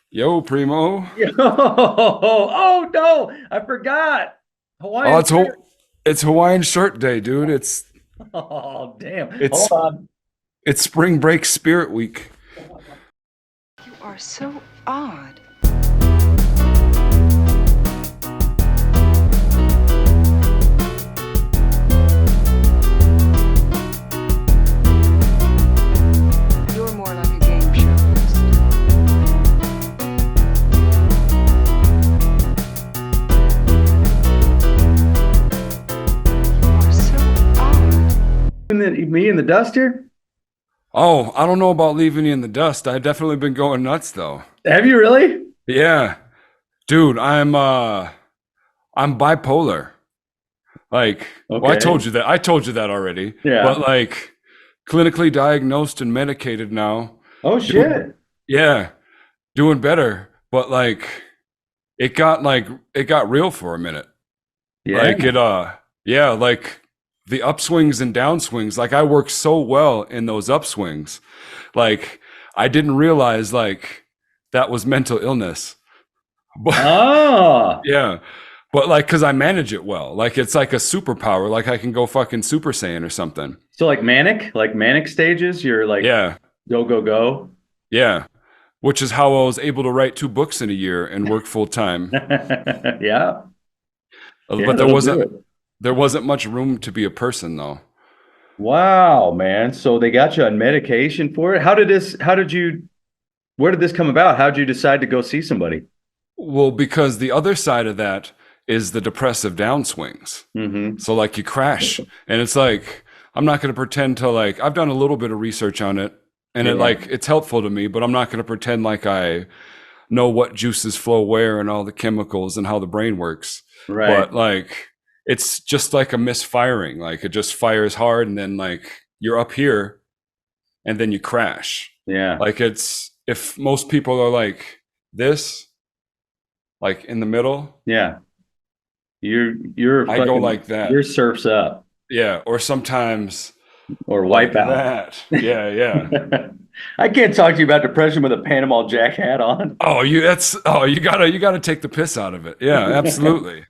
Yo, Primo. Yo, oh no, I forgot. Oh, Hawaiian shirt. it's Hawaiian Shirt Day, dude. Oh, damn. Hold It's on. it's Spring Break Spirit Week. You are so odd. You're more like a game show host. You are so odd. Me and the duster? Oh, I don't know about leaving you in the dust. I've definitely been going nuts though. Have you really? Yeah. Dude, I'm bipolar. Like, well, Okay. I told you that already. Yeah. But like clinically diagnosed and medicated now. Oh Doing, shit. yeah, doing better. But it got real for a minute. Yeah. Like yeah, like the upswings and downswings, like I work so well in those upswings. Like I didn't realize like that was mental illness. But Oh. yeah. But like cuz I manage it well. Like it's like a superpower. Like I can go fucking Super Saiyan or something. So like manic stages, you're like Yeah. go, go, go. Yeah. Which is how I was able to write 2 books in a year and work full time. Yeah. Yeah, But that'll do it. there wasn't much room to be a person though. Wow, man. So they got you on medication for it. Where did this come about? How did you decide to go see somebody? Well, because the other side of that is the depressive downswings. Mm-hmm. So like you crash and it's like I'm not going to pretend to like I've done a little bit of research on it and Yeah. it's helpful to me, but I'm not going to pretend like I know what juices flow where and all the chemicals and how the brain works. Right. But like it's just like a misfiring. Like it just fires hard and then like you're up here and then you crash. Yeah. Like it's if most people are like this, like in the middle, Yeah. You're I go fucking like that. your surf's up Yeah, or sometimes or like wipe out. that. Yeah, yeah. I can't talk to you about depression with a Panama Jack hat on. You gotta take the piss out of it. Yeah, absolutely.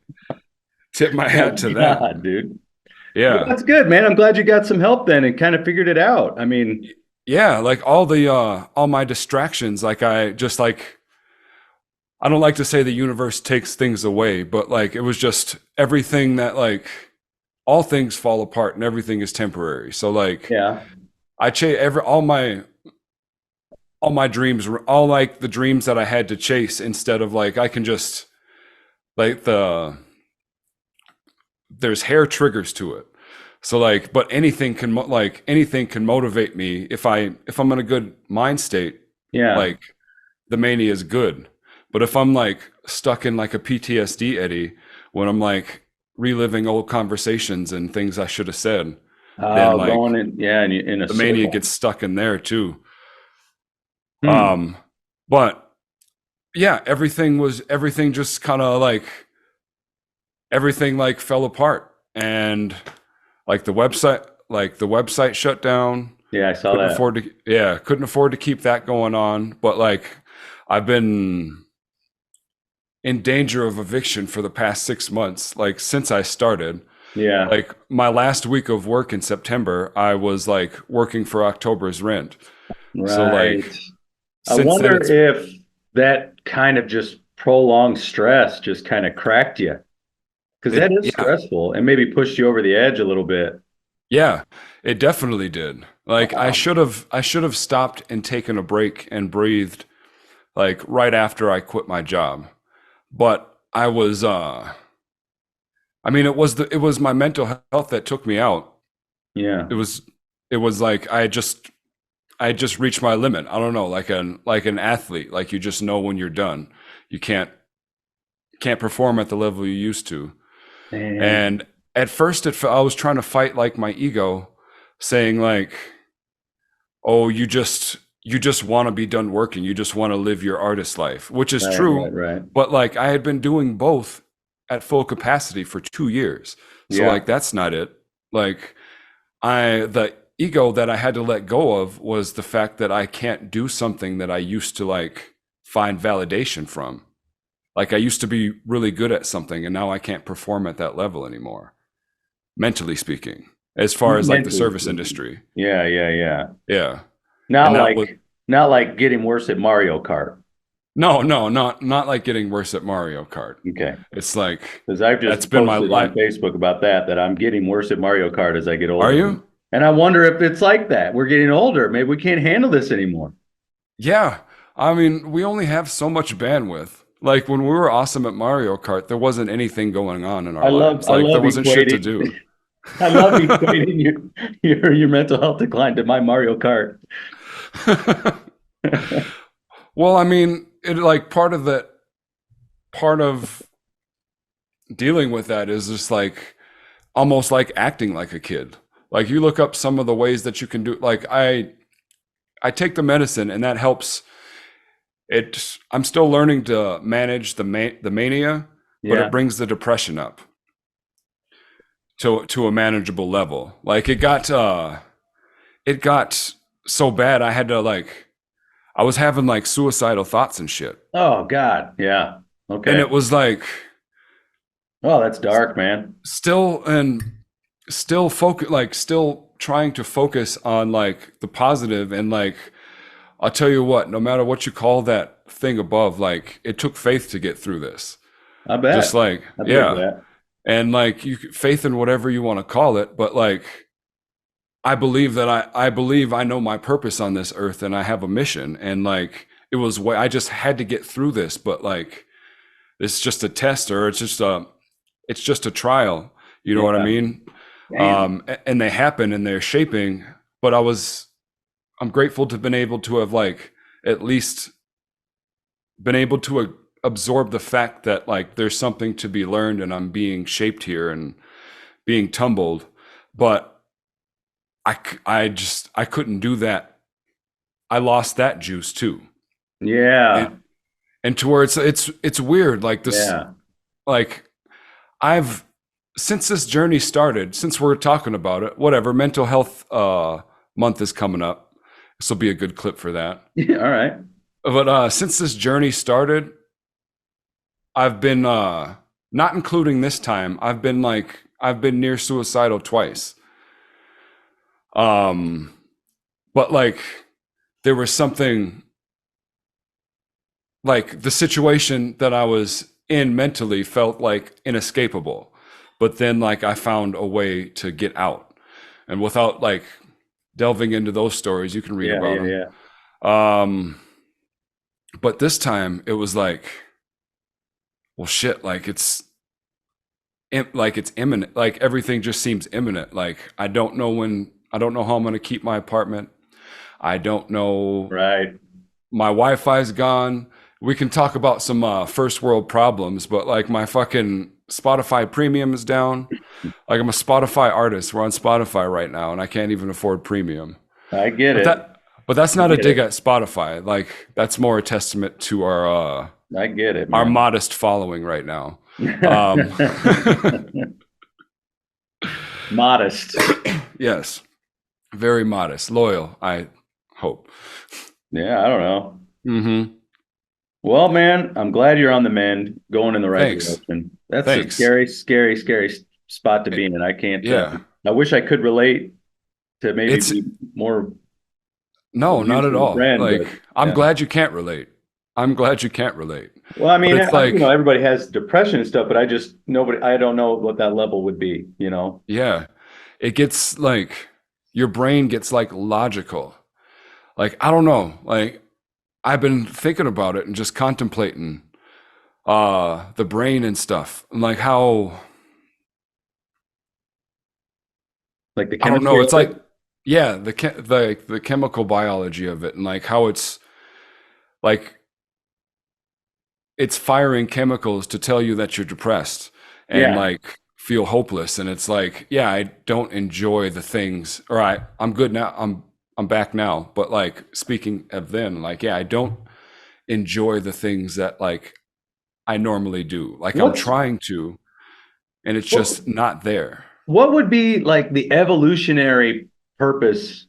Tip my Oh hat to that. God, dude. Well, Yeah. that's good, man. I'm glad you got some help then and kind of figured it out. I mean, Yeah, like all my distractions, like I just like I don't like to say the universe takes things away, but like it was just everything that like all things fall apart and everything is temporary. So like yeah. I chase every all my dreams were all like the dreams that I had to chase instead of like I can just like there's hair triggers to it. So like but anything can motivate me if I'm in a good mind state, Yeah. like the mania is good. But if I'm like stuck in like a PTSD eddy when I'm like reliving old conversations and things I should have said, then Oh, like going in, yeah, in a the mania circle. gets stuck in there too. Hmm. Um, but yeah, everything just kind of like everything like fell apart and like the website shut down. Yeah, I saw that. Couldn't afford to keep that going on. But like I've been in danger of eviction for the past 6 months, like since I started. Yeah. Like my last week of work in September, I was like working for October's rent. So Right. like I since then wonder it's if that kind of just prolonged stress just kind of cracked you because that is yeah, stressful and maybe pushed you over the edge a little bit. yeah, it definitely did. Like Wow. I should have stopped and taken a break and breathed like right after I quit my job. But I was I mean it was my mental health that took me out. Yeah. It was it was like I just reached my limit. I don't know, like an athlete, like you just know when you're done. You can't perform at the level you used to. Man. And at first I was trying to fight like my ego saying like, "Oh, you just want to be done working. You just want to live your artist life," which is Right, true, right, right. but like I had been doing both at full capacity for 2 years. So Yeah. like that's not it. Like I ego that I had to let go of was the fact that I can't do something that I used to like find validation from. Like I used to be really good at something and now I can't perform at that level anymore, mentally speaking, as far as like the Mentally service speaking. industry. Yeah, yeah, yeah. Yeah. Not And that was like not like getting worse at Mario Kart. no, not like getting worse at Mario Kart. Okay. It's like Because I've that's just been my posted on life. Facebook about that I'm getting worse at Mario Kart as I get Are older. you? And I wonder if it's like that. We're getting older. Maybe we can't handle this anymore. Yeah. I mean, we only have so much bandwidth. Like when we were awesome at Mario Kart, there wasn't anything going on in our lives. I Like there love wasn't shit to equating do. I love equating your mental health decline to my Mario Kart. Well, I mean, it like part of dealing with that is just like almost like acting like a kid. Like you look up some of the ways that you can do like I take the medicine and that helps it. I'm still learning to manage the mania, but Yeah. it brings the depression up to a manageable level. Like it got so bad I had to like I was having like suicidal thoughts and shit. Oh God. Yeah. And Okay. it was like Oh, that's dark, man. still and still focus like still trying to focus on like the positive and like I'll tell you what, no matter what you call that thing above, like it took faith to get through this. I Just bet. like, I believe yeah. that. And like faith in whatever you want to call it, but like I believe that I believe I know my purpose on this earth and I have a mission and like it was way I just had to get through this, but like it's just a test or it's just a trial. You know what I Yeah. mean? Damn. And they happen and they're shaping, but I'm grateful to have been able to have like at least been able to absorb the fact that like there's something to be learned and I'm being shaped here and being tumbled, but I couldn't do that. I lost that juice too. Yeah. And to where it's weird like this Yeah. like I've since this journey started, since we're talking about it, whatever, mental health month is coming up. This will be a good clip for that. Yeah. All right. But since this journey started, I've been not including this time, I've been near suicidal twice. But like there was something like the situation that I was in mentally felt like inescapable. But then like I found a way to get out. And without like delving into those stories, you can read Yeah. about Yeah. them. Yeah. But this time it was like, well, shit, like it's imminent. Like everything just seems imminent. Like I don't know how I'm going to keep my apartment. I don't know. Right. My Wi-Fi's gone. We can talk about some first world problems, but like my fucking Spotify premium is down. Like I'm a Spotify artist. We're on Spotify right now, and I can't even afford premium. I get But it. that's I not a get dig it. at Spotify. Like that's more a testament to I get it, our man. modest following right now. Um, Modest. yes, very modest, loyal. I hope. Yeah, I don't know. Mm-hmm. Well, man, I'm glad you're on the mend, going in the right Thanks. direction. That's a Thanks. scary, scary, scary spot to be in. I can't. Yeah. I wish I could relate to maybe It's be more no, not at useful all. friend, but Like I'm yeah. glad you can't relate. I'm glad you can't relate. Well, I But mean, it's like, everybody has depression and stuff, but I don't know what that level would be, yeah, it gets like your brain gets like logical. Like I don't know. Like I've been thinking about it and just contemplating the brain and stuff and like how like the I don't chemistry know. of It's it. like yeah, the chemical biology of it and like how it's like it's firing chemicals to tell you that you're depressed and Yeah, like feel hopeless and it's like yeah I don't enjoy the things or I'm good now I'm back now but like speaking of then like yeah I don't enjoy the things that like I normally do like I'm what's trying to and it's what just not there. what would be like the evolutionary purpose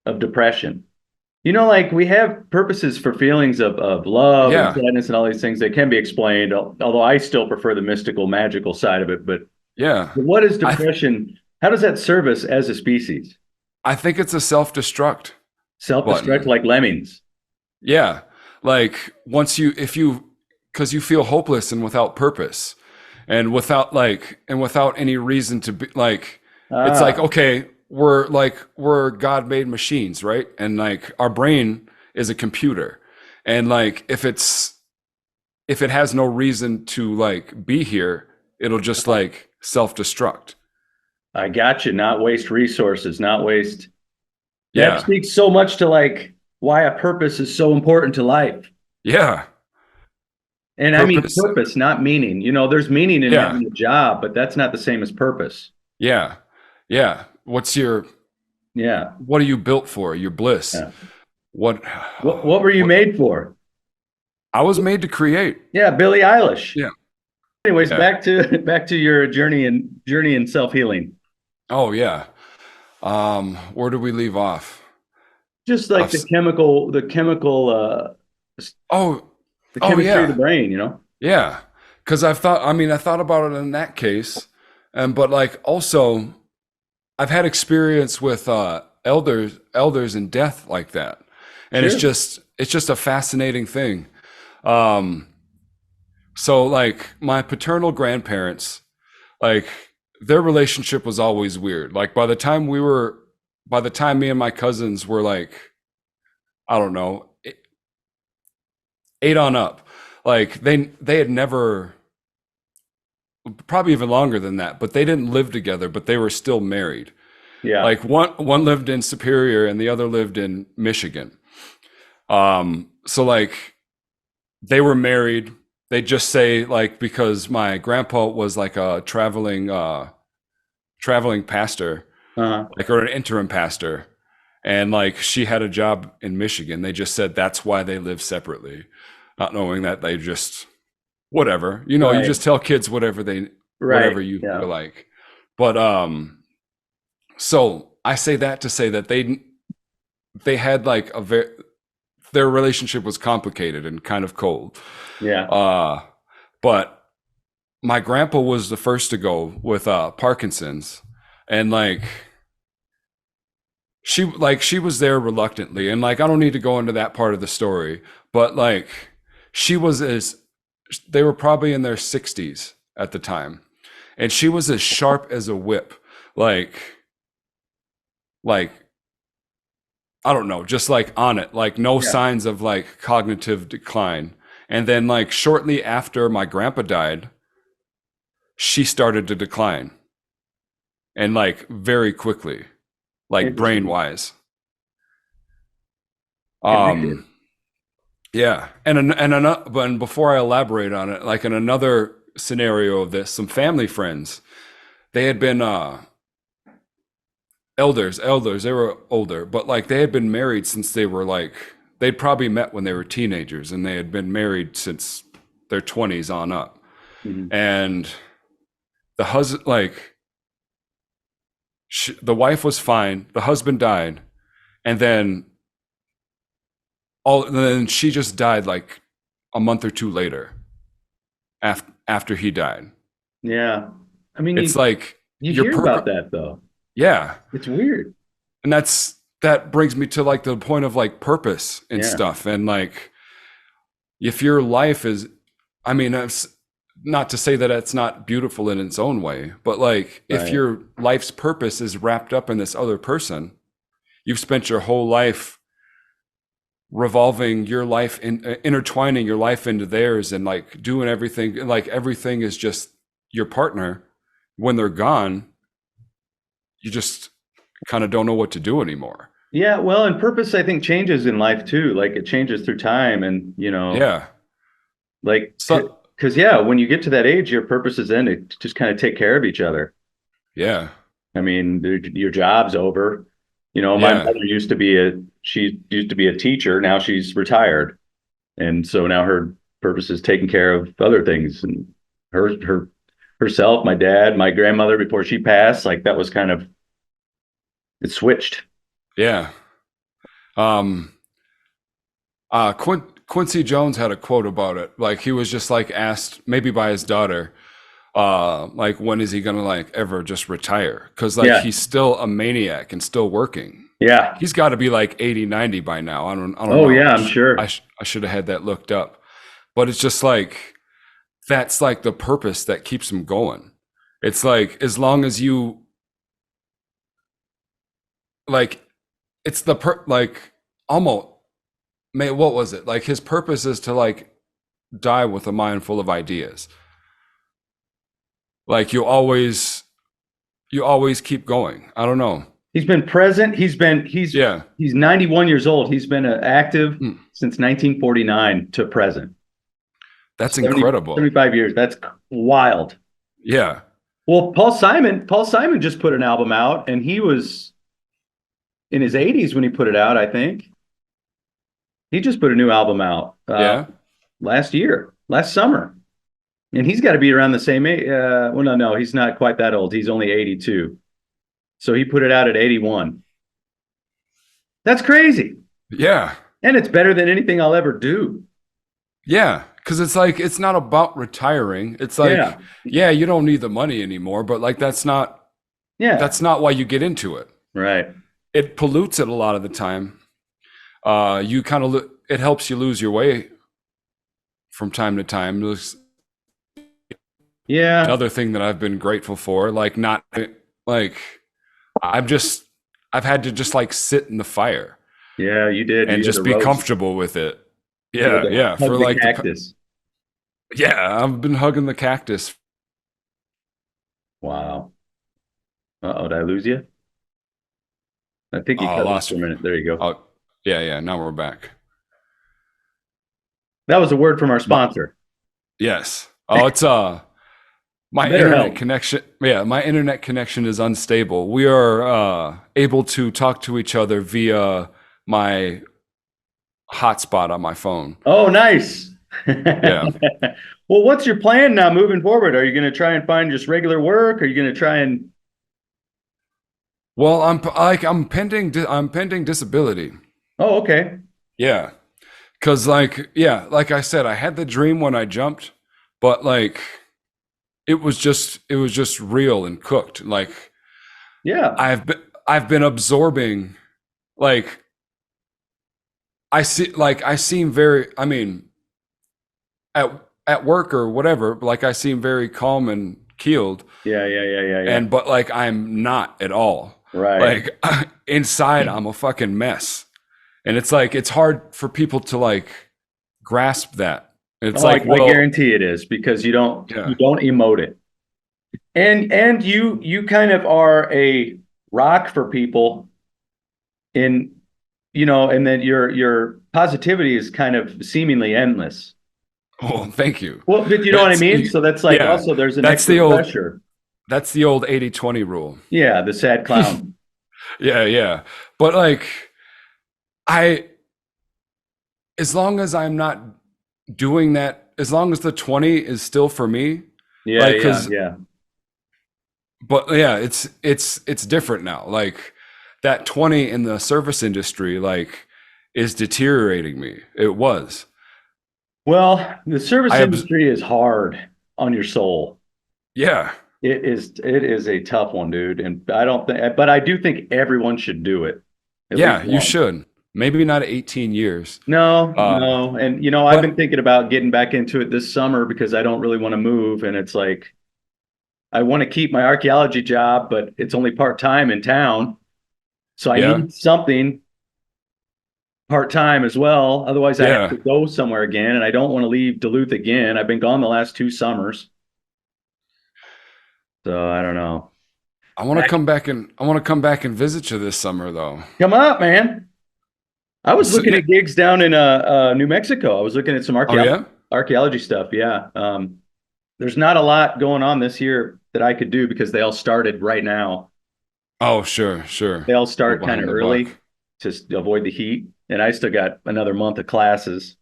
of depression? You know, like we have purposes for feelings of love and Yeah. sadness and all these things that can be explained, although I still prefer the mystical, magical side of it. But Yeah. what is I depression? How does that serve us as a species? I think it's a self-destruct Self-destruct button. like lemmings. Yeah. Like once you if you because you feel hopeless and without purpose and without any reason to be like it's like Ah, okay, we're God made machines, right? And like our brain is a computer. And like if it has no reason to like be here, it'll just like self-destruct. I got you. Not waste resources, not waste. That Yeah. speaks so much to like why a purpose is so important to life. Yeah. And I mean Purpose. purpose, not meaning. You know, there's meaning in Yeah. having a job, but that's not the same as purpose. Yeah. Yeah. Yeah. What are you built for? Your bliss. Yeah. What What were you what made for? I was made to create. Yeah, Billie Eilish. Yeah. Anyways, Yeah. back to your journey in self-healing. Oh yeah. Where do we leave off? Just like I've s- oh, the oh chemistry of the yeah. brain, you know? Yeah. Cuz I thought about it in that case. And but like also I've had experience with elders in death like that. And Sure. it's just a fascinating thing. Um so like my paternal grandparents, like their relationship was always weird. Like by the time me and my cousins were like, I don't know, eight on up, like they had never, probably even longer than that, but they didn't live together, but they were still married. Yeah. Like one lived in Superior and the other lived in Michigan. So like they were married. They just say like because my grandpa was like a traveling pastor, Uh-huh. like or an interim pastor, and like she had a job in Michigan. They just said that's why they live separately, not knowing that they just whatever. You know, you Right. just tell kids Right. whatever you Yeah. feel like. But so I say that to say that they had like a very their relationship was complicated and kind of cold. Yeah. Uh but my grandpa was the first to go with Parkinson's, and she was there reluctantly, and like I don't need to go into that part of the story, but like she was as they were probably in their 60s at the time, and she was as sharp as a whip, like like I don't know, just like on it, like no Yeah. signs of like cognitive decline. And then like shortly after my grandpa died, she started to decline, and like very quickly, like brain Interesting. wise. Connected. Um yeah. And before I elaborate on it, like in another scenario of this, some family friends, they had been elders, they were older, but like they had been married since they were like they'd probably met when they were teenagers, and they had been married since their 20s on up. Mhm. And the husband like the wife was fine, the husband died, and then she just died like a month or two later after he died. Yeah. I mean, It's like you your hear about per that though. yeah. It's weird. And that brings me to like the point of like purpose and Yeah. stuff. And like if your life is, I mean, it's not to say that it's not beautiful in its own way, but like if Right. your life's purpose is wrapped up in this other person, you've spent your whole life revolving your life in intertwining your life into theirs, and like doing everything, like everything is just your partner. When they're gone, you just kind of don't know what to do anymore. Yeah. Well, and purpose, I think, changes in life too. Like it changes through time and, you know, Yeah. like, So because, yeah, when you get to that age, your purpose is then to just kind of take care of each other. yeah. I mean, your job's over. You know, my Yeah. mother she used to be a teacher. Now she's retired. And so now her purpose is taking care of other things and her herself, my dad, my grandmother before she passed, like that was kind of It switched. Yeah. Um, Quincy Jones had a quote about it. Like he was just like asked maybe by his daughter, like when is he gonna like ever just retire? Because like Yeah. he's still a maniac and still working. Yeah. He's got to be like 80, 90 by now. I don't Oh know. yeah, I'm sure. I should have had that looked up. But it's just like that's like the purpose that keeps him going. It's like as long as you like it's the like almost what was it? Like his purpose is to like die with a mind full of ideas. Like you always keep going. I don't know. He's been present. Yeah. He's 91 years old. He's been active Mm. since 1949 to present. That's 70 incredible. 75 years. That's wild. Yeah. Well, Paul Simon just put an album out, and he was in his 80s when he put it out, I think. He just put a new album out Yeah. last summer. And he's got to be around the same age. Well, no, he's not quite that old. He's only 82. So he put it out at 81. That's crazy. Yeah. And it's better than anything I'll ever do. Yeah. Cause it's like, it's not about retiring. It's like, Yeah. yeah, you don't need the money anymore, but like, that's not why you get into it. Right. It pollutes it a lot of the time. You kind of, it helps you lose your way from time to time. Yeah. Another thing that I've been grateful for, like not like, I've had to just like sit in the fire Yeah, you did. and You just had be the roast. comfortable with it. You had Yeah. to Yeah. hug For the like, cactus. yeah, I've been hugging the cactus. Wow. Uh-oh, did I lose you? I think you Oh, I cut us lost for a minute. There you go. Oh, yeah. Yeah. Now we're back. That was a word from our My- sponsor. Yes. Oh, it's my Better internet help. connection. Yeah, my internet connection is unstable. We are able to talk to each other via my hotspot on my phone. Oh, nice. Yeah. Well, what's your plan now moving forward? Are you going to try and find just regular work? Are you going to try and Well, I'm pending disability. Oh, okay. Yeah. Cause like yeah, like I said, I had the dream when I jumped, but like it was just real and cooked. Like Yeah. I've been absorbing like I seem very I mean at work or whatever, like I seem very calm and keeled Yeah. and but like I'm not at all. Right. Like inside I'm a fucking mess. And it's like it's hard for people to like grasp that. It's Oh, like I well, guarantee it is because you don't yeah. emote it. And you kind of are a rock for people in and then your positivity is kind of seemingly endless. Oh, thank you. Well, but you know what I That's- mean? So that's like yeah, also there's an that's extra the old- pressure. That's the old 80-20 rule. Yeah, the sad clown. Yeah. But like as long as I'm not doing that, as long as the 20 is still for me, Yeah, Like, 'cause- yeah. but yeah, it's different now. Like that 20 in the service industry like is deteriorating me. It was. Well, the service I abs- industry is hard on your soul. Yeah. It is a tough one, dude. And but I do think everyone should do it. At Yeah, least you once. should. Maybe not 18 years. No, Uh, no. And I've but- been thinking about getting back into it this summer because I don't really want to move. And it's like, I want to keep my archaeology job, but it's only part-time in town. So I Yeah. need something part-time as well. Otherwise I have Yeah. to go somewhere again. And I don't want to leave Duluth again. I've been gone the last 2 summers. So I don't know. I want to come back and visit you this summer though. Come up, man. I was So- looking at gigs down in New Mexico. I was looking at some Oh yeah? archaeology stuff. Yeah. There's not a lot going on this year that I could do because they all started right now. Oh, sure. They all start Behind kind of the early buck. to avoid the heat. And I still got another month of classes.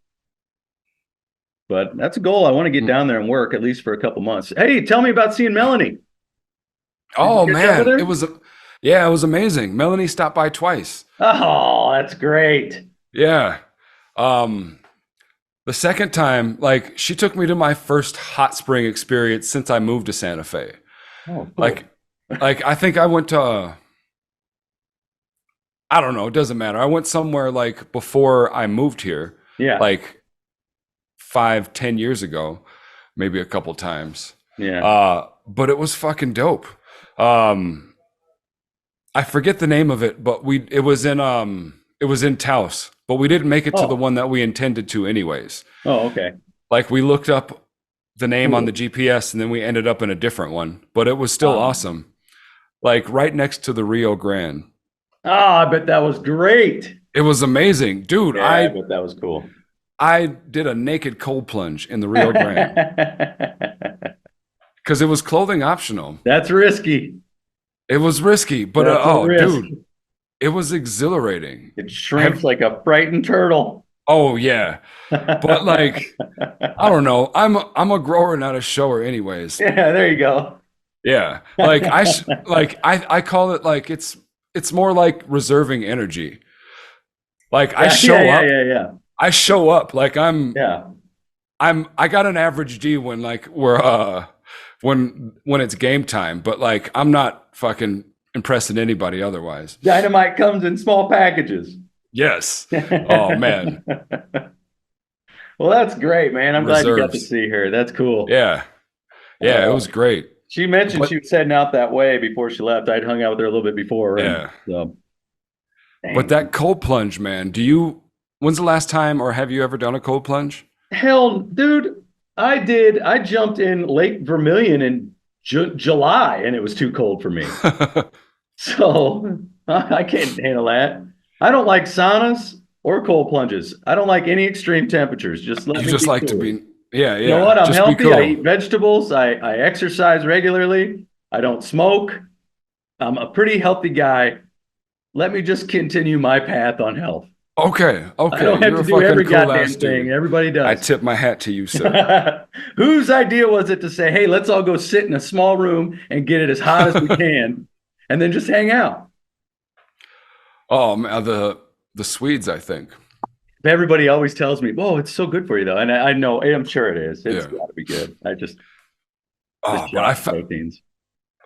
But that's a goal. I want to get Mm. down there and work at least for a couple months. Hey, tell me about seeing Melanie. Oh you catch up man, with her? Yeah, it was amazing. Melanie stopped by twice. Oh, that's great. Yeah. Um, the second time, like she took me to my first hot spring experience since I moved to Santa Fe. Oh, cool. Like, like I think I went to I don't know, it doesn't matter. I went somewhere like before I moved here, Yeah, like 5, 10 years ago, maybe a couple times. yeah. But it was fucking dope. Um, I forget the name of it, but it was in Taos, but we didn't make it to the Oh, one that we intended to anyways. oh, okay. Like we looked up the name on the Cool. GPS and then we ended up in a different one, but it was still Um, awesome. Like right next to the Rio Grande. oh, I bet that was great. It was amazing. Dude, Yeah, I bet that was cool. I did a naked cold plunge in the Rio Grande because it was clothing optional. That's risky. It was risky, but That's a oh, risk. dude, it was exhilarating. It Have shrinks like a frightened turtle. oh yeah, but like I don't know. I'm a grower, not a shower, anyways. Yeah, there you go. Yeah, like I call it like it's more like reserving energy. Like Yeah, yeah, yeah, yeah, yeah. I show up like Yeah. I got an average D when like we're when it's game time, but like I'm not fucking impressing anybody otherwise. Dynamite comes in small packages. Yes. Oh man, Well, that's great, man. I'm glad you got to reserves. see her. That's cool. Yeah. Yeah, it was great. She mentioned But she was heading out that way before she left. I'd hung out with her a little bit before, and yeah. so But dang. that cold plunge, man, when's the last time or have you ever done a cold plunge? Hell, dude, I did. I jumped in Lake Vermilion in July, and it was too cold for me. So I can't handle that. I don't like saunas or cold plunges. I don't like any extreme temperatures. Just let You me just be like to cool. be yeah, You know yeah, what? I'm just be healthy. I cool. eat vegetables. I exercise regularly. I don't smoke. I'm a pretty healthy guy. Let me just continue my path on health. Okay, I okay. don't have You're to a do fucking every cool ass goddamn thing. dude. Everybody I does. tip my hat to you, sir. Whose idea was it to say, hey, let's all go sit in a small room and get it as hot as we can and then just hang out? Oh man, the Swedes, I think. Everybody always tells me, whoa, it's so good for you, though. And I know, I'm sure it is. It's Yeah. got to be good. The Oh, but shot proteins.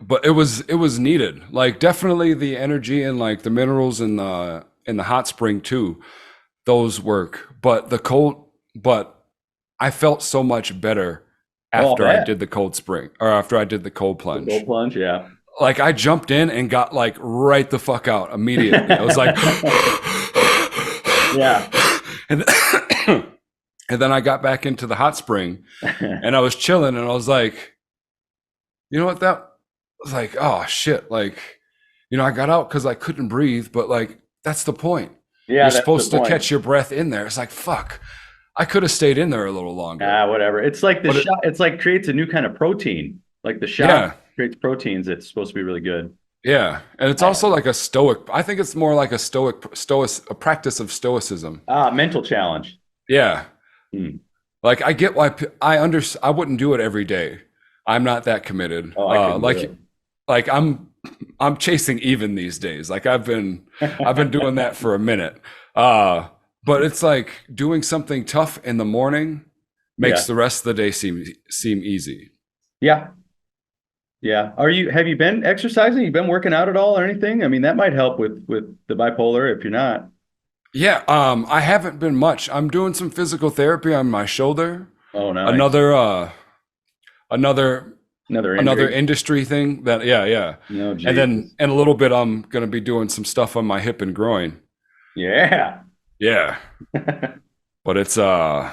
but it was needed. Like definitely the energy and like the minerals in the hot spring too. Those work. But I felt so much better Oh, I'll after I bet. did the cold spring or after I did the cold The cold plunge. plunge, yeah. Like I jumped in and got like right the fuck out immediately. I was like Yeah. and and then I got back into the hot spring and I was chilling and I was like, you know what, that was like, oh shit, like, you know, I got out because I couldn't breathe, but like that's the point. Yeah, You're that's the supposed to point. catch your breath in there. It's like, fuck, I could have stayed in there a little longer. Ah, whatever. It's like the But it, shot, it's like creates a new kind of protein. Like the shot yeah, creates proteins that's supposed to be really good. yeah. And it's I also don't know. like a stoic, I think it's more like a a practice of stoicism. Ah, mental challenge. Yeah. Hmm. Like I get why I wouldn't do it every day. I'm not that committed. Oh, I couldn't do Like I'm chasing even these days. Like I've been doing it. that for a minute. But it's like doing something tough in the morning makes Yeah. the rest of the day seem easy. Yeah. Yeah. Have you been exercising? You been working out at all or anything? I mean, that might help with the bipolar if you're not. Yeah, I haven't been much. I'm doing some physical therapy on my shoulder. Oh, nice. Another another Another another injury. industry thing that yeah, yeah. No, And then Jesus. in a little bit I'm gonna be doing some stuff on my hip and groin. Yeah. Yeah. But it's oh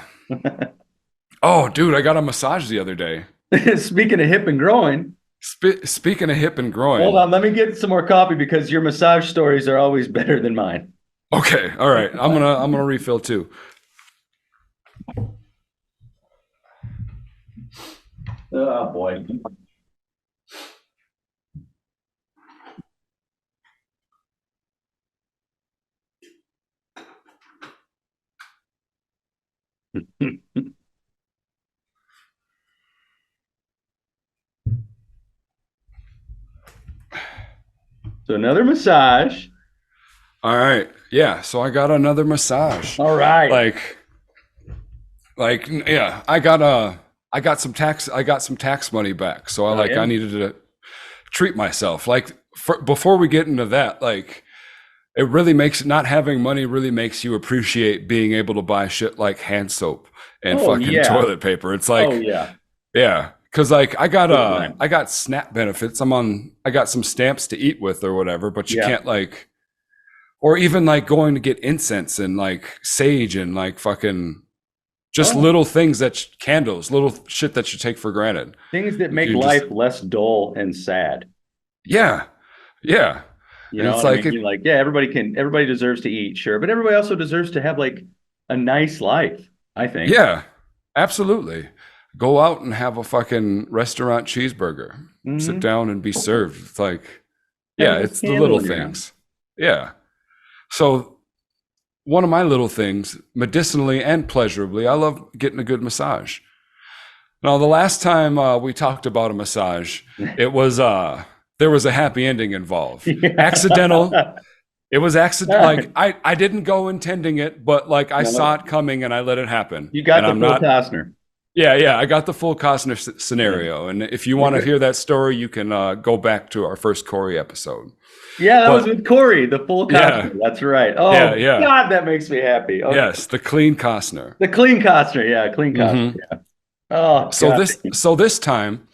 dude, I got a massage the other day. Speaking of hip and growing, Speaking of hip and hold groin. on, let me get some more coffee because your massage stories are always better than mine. Okay, all right. I'm gonna refill too. Oh boy. So another massage. All right. Yeah. So I got another massage. All right. Yeah, I got some tax money back. So Yeah. I needed to treat myself. Before we get into that, like it really makes not having money really makes you appreciate being able to buy shit like hand soap and Oh fucking yeah. toilet paper. It's Oh like, yeah. yeah, because like Big time. I got SNAP benefits. I got some stamps to eat with or whatever, but you Yeah. can't like, or even like going to get incense and like sage and like fucking just Oh, little things candles, little shit that you take for granted. things that make You life just, less dull and sad. yeah, yeah. You And know it's what I like, mean? You're like, yeah, everybody deserves to eat, sure, but everybody also deserves to have like a nice life, I think. yeah, absolutely. Go out and have a fucking restaurant cheeseburger. Sit Hmm. down and be served. It's like, Have a yeah, good it's the candle little in your things. Yeah. So one of my little things, medicinally and pleasurably, I love getting a good massage. Now, the last time we talked about a massage, house. it was there was a happy ending involved. Accidental. Yeah. It was accident. Like I didn't go intending it, but like I saw No, it coming and I let it happen. you got And the I'm full not. Costner. Yeah, yeah. I got the full Costner Yeah. scenario, and if you want to Okay. hear that story, you can go back to our first Corey episode. Yeah, that was But with Corey, the full yeah, Costner. That's right. yeah, Oh yeah. God, that makes me happy. Okay. Yes, the clean Costner. The clean Costner. Yeah, clean Costner. Hmm. Yeah. Oh So God. this time,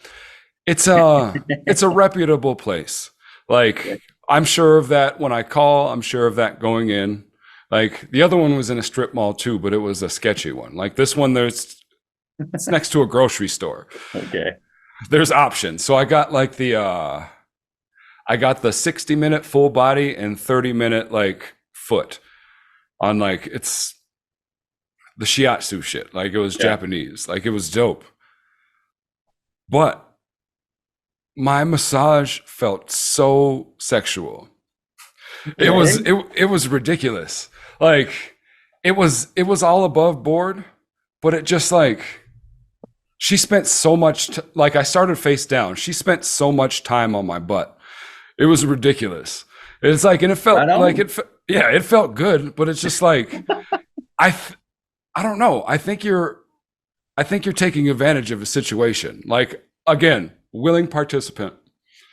it's a reputable place. Like I'm sure of that when I call. I'm sure of that going in. Like the other one was in a strip mall too, but it was a sketchy one. Like this one, it's next to a grocery store. Okay. There's options. So I got the 60-minute full body and 30-minute like foot on like it's the shiatsu shit. Like it was Yeah. Japanese. Like it was dope. But my massage felt so sexual. Okay. It was ridiculous. Like it was all above board, but it just like she spent so much like I started face down. She spent so much time on my butt. It was ridiculous. It's like and it Right felt like on. yeah, it felt good, but it's just like I I don't know. I think you're taking advantage of a situation. Like again, willing participant.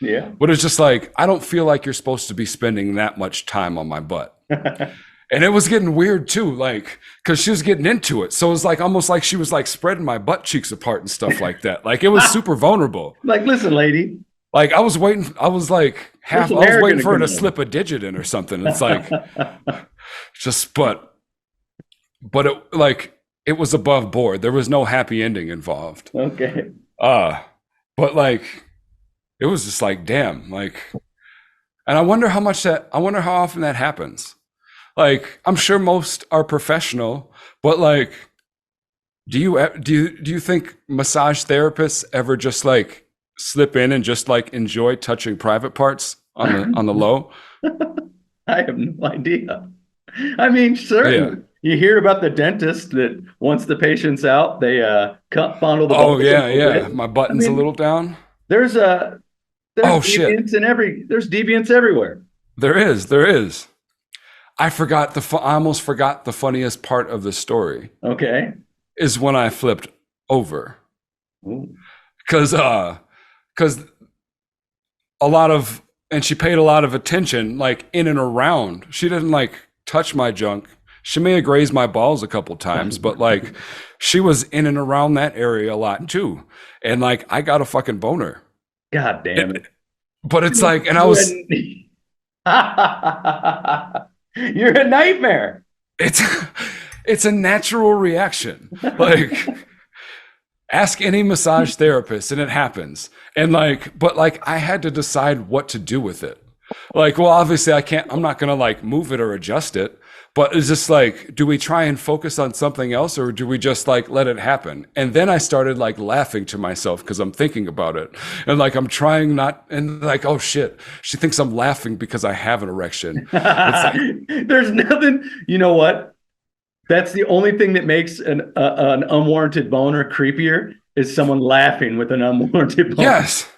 Yeah. But it's just like I don't feel like you're supposed to be spending that much time on my butt. And it was getting weird too, like because she was getting into it. So it was like almost like she was like spreading my butt cheeks apart and stuff like that. Like it was super vulnerable. Like, listen, lady, Like I was waiting, I was like there's I some was air waiting gonna for her come to in. slip a digit in or something. It's like just it was above board. There was no happy ending involved. Okay. Uh but like it was just like damn, like and I wonder how often that happens. Like I'm sure most are professional, but like do you think massage therapists ever just like slip in and just like enjoy touching private parts on the low? I have no idea. I mean, Yeah. certainly. You hear about the dentist that once the patient's out, they fondle the Oh balls a yeah, little yeah. bit. My I button's a mean, little down. there's Oh shit. there's deviants everywhere. There is. I almost forgot the funniest part of the story Okay. is when I flipped over. Ooh. Cause cuz a lot of and she paid a lot of attention like in and around. She didn't like touch my junk. She may have grazed my balls a couple times, but like she was in and around that area a lot too. And like I got a fucking boner. God damn it. But it's like and I You're was You're a nightmare. it's it's a natural reaction. Like ask any massage therapist and it happens. And like but like I had to decide what to do with it. Like well obviously I'm not going to like move it or adjust it, but it's just like do we try and focus on something else or do we just like let it happen? And then I started like laughing to myself cuz I'm thinking about it. And like I'm trying not and like oh shit, she thinks I'm laughing because I have an erection. It's like There's nothing, you know what? That's the only thing that makes an unwarranted boner creepier is someone laughing with an unwarranted boner. yes.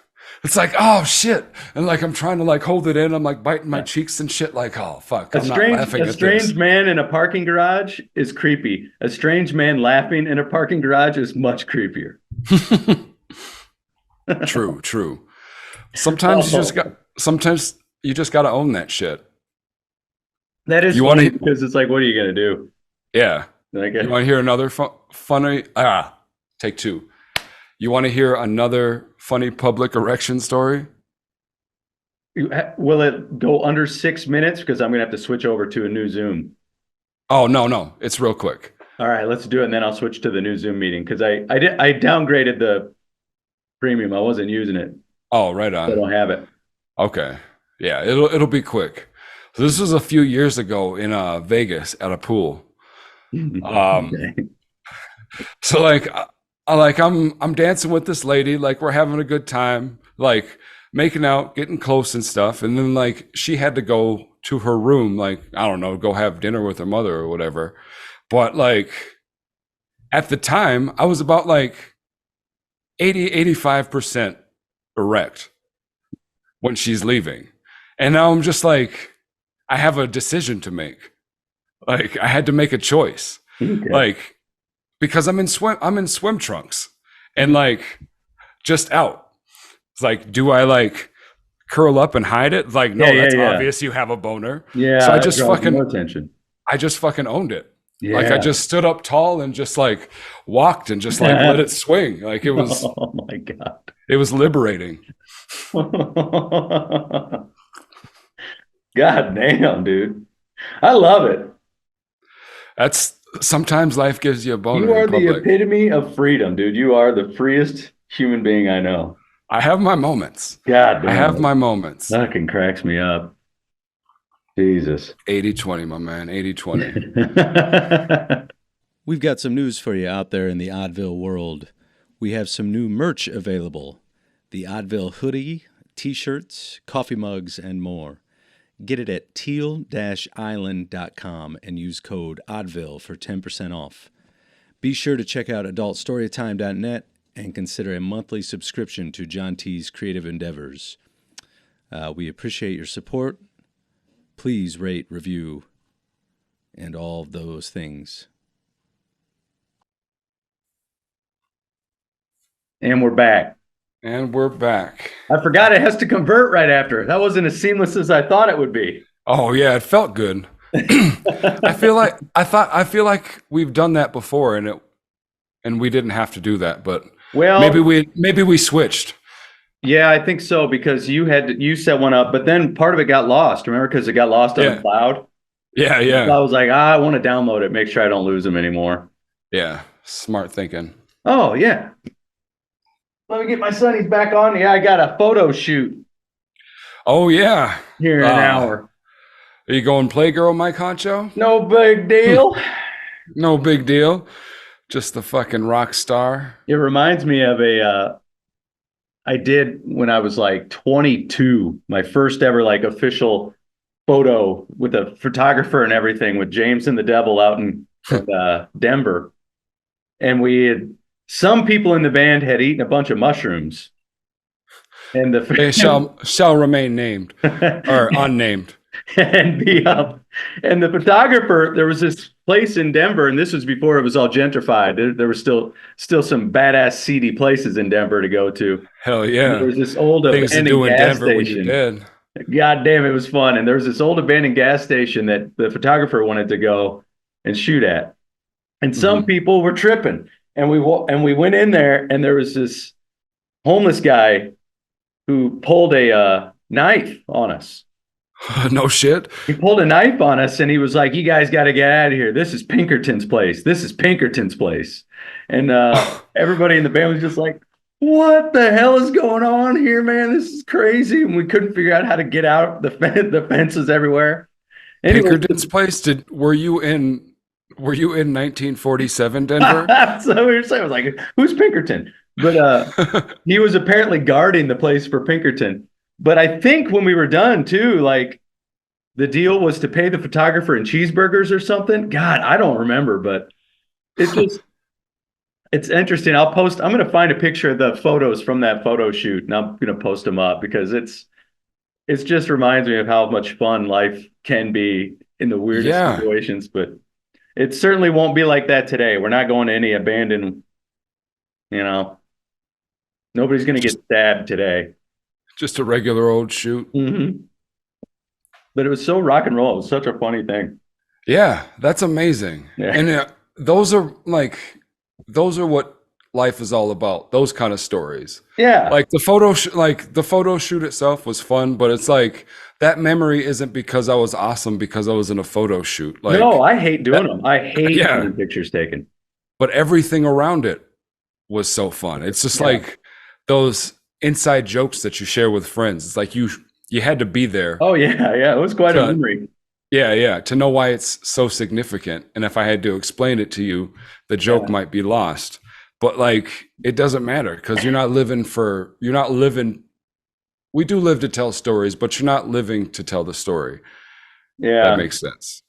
It's like, oh shit. And like I'm trying to like hold it in. I'm like biting my cheeks and shit, like, oh fuck. I'm not laughing A at strange this. man in a parking garage is creepy. A strange man laughing in a parking garage is much creepier. True, true. Oh, Sometimes you just gotta own that shit. that is You funny wanna because it's like, what are you gonna do? Yeah. Like, You wanna hear another funny take two. You wanna hear another funny public erection story? will it go under 6 minutes? Because I'm gonna have to switch over to a new Zoom. Oh no. It's real quick. All right, let's do it, and then I'll switch to the new Zoom meeting because I downgraded the premium. I wasn't using it. Oh, right So I on. don't have it. Okay. Yeah, it'll be quick. So this was a few years ago in Vegas at a pool. Um, Okay. so like I'm dancing with this lady, like we're having a good time, like making out, getting close and stuff. And then like she had to go to her room, like, I don't know, go have dinner with her mother or whatever. But like at the time, I was about like 85% erect when she's leaving. And now I'm just like, I have a decision to make. Like I had to make a choice. Okay. Like because I'm in swim trunks and like just out. It's like, do I like curl up and hide it? Like, no, that's obvious you have a boner. Yeah, So that draws more attention. I just fucking owned it. Yeah. Like I just stood up tall and just like walked and just like let it swing. Like Oh my God. it was liberating. God damn, dude. I love it. That's sometimes life gives you a boner You are in the public. epitome of freedom, dude. You are the freest human being I know. I have my moments. God damn. I have my moments. Fucking cracks me up. Jesus. 80-20, my man. 80-20. We've got some news for you out there in the Oddville world. We have some new merch available. The Oddville hoodie, t-shirts, coffee mugs, and more. Get it at teal-island.com and use code Oddville for 10% off. Be sure to check out adultstorytime.net and consider a monthly subscription to John T's creative endeavors. We appreciate your support. Please rate, review, and all of those things. And we're back. And we're back. I forgot it has to convert right after. That wasn't as seamless as I thought it would be. Oh yeah, it felt good. I feel like we've done that before and we didn't have to do that, but Well, maybe we switched. yeah, I think so because you set one up, but then part of it got lost. Remember, because it got lost on the cloud. Yeah, So yeah. I was like, I want to download it, make sure I don't lose them anymore. Yeah. Smart thinking. Oh yeah. Let me get my sunnies back on. Yeah, I got a photo shoot Oh yeah. here in an hour. Are you going Playgirl, Mike Honcho? No big deal. No big deal. Just the fucking rock star. It reminds me of I did when I was like 22, my first ever like official photo with a photographer and everything with James and the Devil out in Denver. And some people in the band had eaten a bunch of mushrooms. And They shall remain named or unnamed. and the photographer, there was this place in Denver, and this was before it was all gentrified. There was still some badass seedy places in Denver to go to. Hell yeah. There was this old Things to abandoned do in gas Denver when station. you're dead. God damn, it was fun. And there was this old abandoned gas station that the photographer wanted to go and shoot at. And some people were tripping. And we went in there, and there was this homeless guy who pulled a knife on us. No shit. He pulled a knife on us, and he was like, "You guys got to get out of here. This is Pinkerton's place. This is Pinkerton's place." And everybody in the band was just like, "What the hell is going on here, man? This is crazy." And we couldn't figure out how to get out. The fences everywhere. Anyway, Pinkerton's place. Were you in 1947 Denver? so we were saying, I was like, "Who's Pinkerton?" But he was apparently guarding the place for Pinkerton. But I think when we were done too, like the deal was to pay the photographer in cheeseburgers or something. God, I don't remember, but it It's interesting. I'm going to find a picture of the photos from that photo shoot and I'm going to post them up because it's just reminds me of how much fun life can be in the weirdest Yeah, situations, but it certainly won't be like that today. We're not going to any abandoned, you know, nobody's going to get stabbed today. just a regular old shoot. Hmm. But it was so rock and roll. It was such a funny thing. Yeah, that's amazing. Yeah. And those are what life is all about. Those kind of stories. Yeah. Like the photo shoot itself was fun, but it's like that memory isn't because I was awesome because I was in a photo shoot. Like No, I hate doing them. I hate Yeah. having pictures taken. but everything around it was so fun. It's just Yeah. like those inside jokes that you share with friends. It's like you had to be there. Oh yeah, yeah. It was quite a to- memory. yeah, to know why it's so significant. And if I had to explain it to you, the joke Yeah. might be lost. But like it doesn't matter because you're not living. We do live to tell stories, but you're not living to tell the story. Yeah. That makes sense.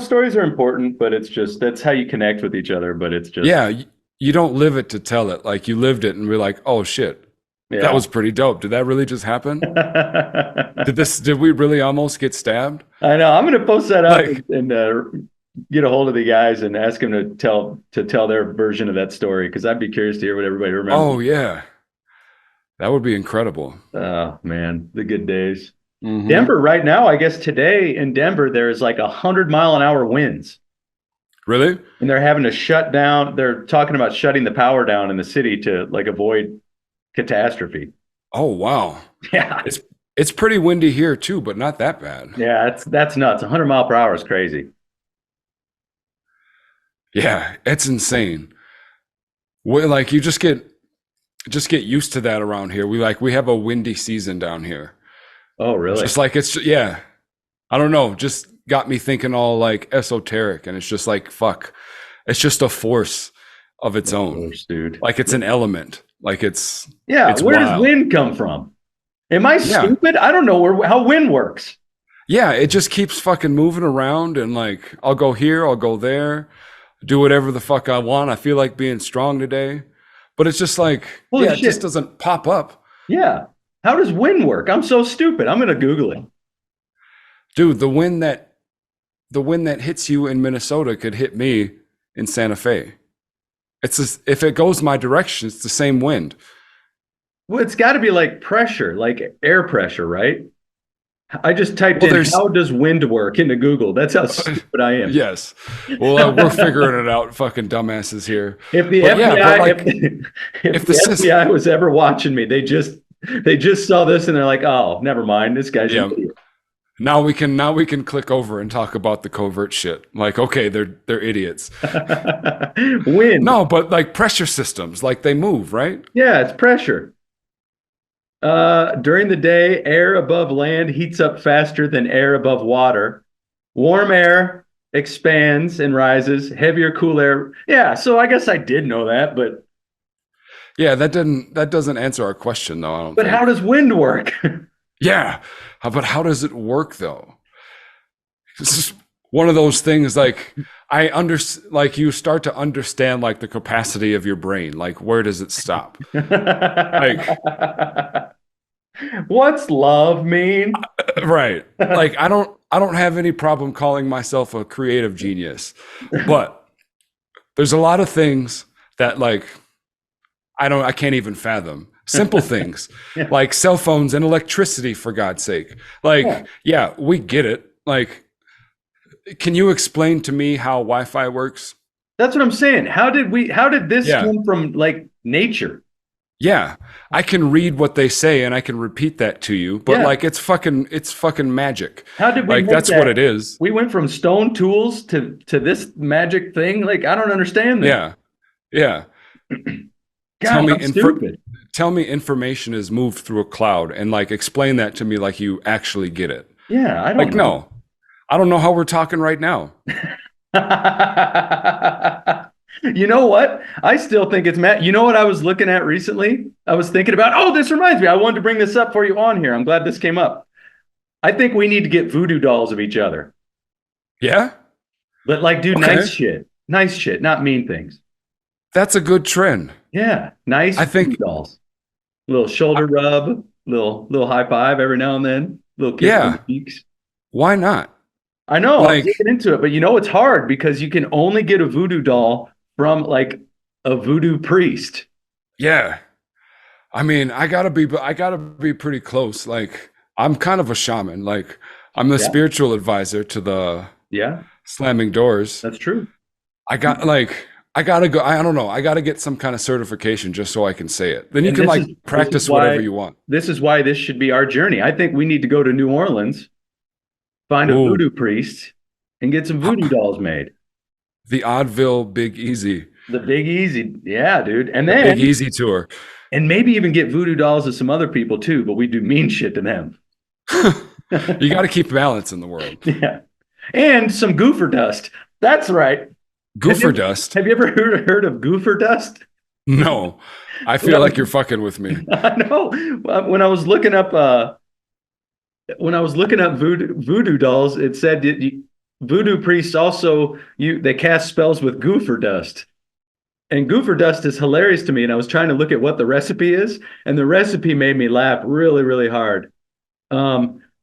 Stories are important, but it's just that's how you connect with each other. But it's just Yeah, you don't live it to tell it. Like you lived it and we're like, oh shit, yeah. that was pretty dope. Did that really just happen? Did we really almost get stabbed? I know. I'm going to post that up Like- and get a hold of the guys and ask them to tell their version of that story because I'd be curious to hear what everybody remembers. Oh yeah, that would be incredible. Oh man, the good days. Mhm. Denver right now, I guess today in Denver there's like 100-mile-an-hour winds, Really? and they're having to shut down. They're talking about shutting the power down in the city to like avoid catastrophe. Oh wow. Yeah, It's pretty windy here too, but not that bad. yeah, that's nuts. 100 mile per hour is crazy. Yeah, it's insane. Like you just get used to that around here. We have a windy season down here. Oh, really? Just like yeah. I don't know, just got me thinking all like esoteric and it's just like fuck. It's just a force of its own. Gosh, dude. Like it's an element. Like it's Yeah, it's where does wild. wind come from? Am I Yeah. stupid? I don't know how wind works. Yeah, it just keeps fucking moving around and like I'll go here, I'll go there, do whatever the fuck I want. I feel like being strong today. But it's just like Holy it just shit. doesn't pop up. Yeah. How does wind work? I'm so stupid. I'm going to Google it. Dude, the wind that hits you in Minnesota could hit me in Santa Fe. It's just, if it goes my direction, it's the same wind. Well, it's got to be like pressure, like air pressure, right? I just typed Well, in there's- how does wind work into Google. That's how stupid I am. Yes. Well, we're figuring it out, fucking dumbasses here. If the But FBI, yeah, but like, if the the system- FBI was ever watching me, they just saw this and they're like, "Oh, never mind. This guy's Yeah. an idiot." now we can click over and talk about the covert shit. Like, okay, they're idiots. Wind. No, but like pressure systems, like they move, right? Yeah, it's pressure. During the day, air above land heats up faster than air above water. Warm air expands and rises. Heavier, cool air. Yeah, so I guess I did know that, but Yeah, that doesn't answer our question though, I don't but think. how does wind work? Yeah. But how does it work though? This is one of those things like like you start to understand like the capacity of your brain. Like where does it stop? What's love mean? Right. Like I don't have any problem calling myself a creative genius. But there's a lot of things that like I can't even fathom. Simple things Yeah. like cell phones and electricity, for God's sake. Like, Yeah. yeah, we get it. Like, can you explain to me how Wi-Fi works? That's what I'm saying. How did this Yeah. come from like nature? Yeah, I can read what they say and I can repeat that to you, but Yeah. like it's fucking magic. How did we Like make that's that? what it is. We went from stone tools to this magic thing. Like I don't understand that. Yeah. Yeah. God, Tell me I'm stupid. Tell me information is moved through a cloud and like explain that to me like you actually get it. Yeah, I don't Like, know. no, I don't know how we're talking right now. You know what? I still think it's Matt. You know what I was looking at recently? I was thinking about, oh, this reminds me. I wanted to bring this up for you on here. I'm glad this came up. I think we need to get voodoo dolls of each other. Yeah? But like do Okay. nice shit. Nice shit, not mean things. That's a good trend. Yeah, nice I voodoo think, dolls. Little shoulder rub, little high five every now and then, little kiss on the yeah, cheeks. why not? I know, I was Like, looking into it, but you know it's hard because you can only get a voodoo doll from like a voodoo priest. yeah. I mean, I gotta be pretty close. Like, I'm kind of a shaman. Like, I'm the Yeah, spiritual advisor to the yeah, slamming doors. that's true. I gotta go. I don't know. I gotta get some kind of certification just so I can say it. Then you And can like this is practice whatever why you want. this should be our journey. I think we need to go to New Orleans, find a Ooh, voodoo priest, and get some voodoo dolls made. the Oddville Big Easy, The Big Easy, yeah, dude. the Big Easy tour. And maybe even get voodoo dolls of some other people too, but we do mean shit to them. You got to keep balance in the world. Yeah. And some goofer dust. That's right. Goofer dust? Have you ever heard of goofer dust? No, I feel like you're fucking with me. I know. When I was looking up voodoo dolls, it said voodoo priests also they cast spells with goofer dust. And goofer dust is hilarious to me. And I was trying to look at what the recipe is, and the recipe made me laugh really, really hard.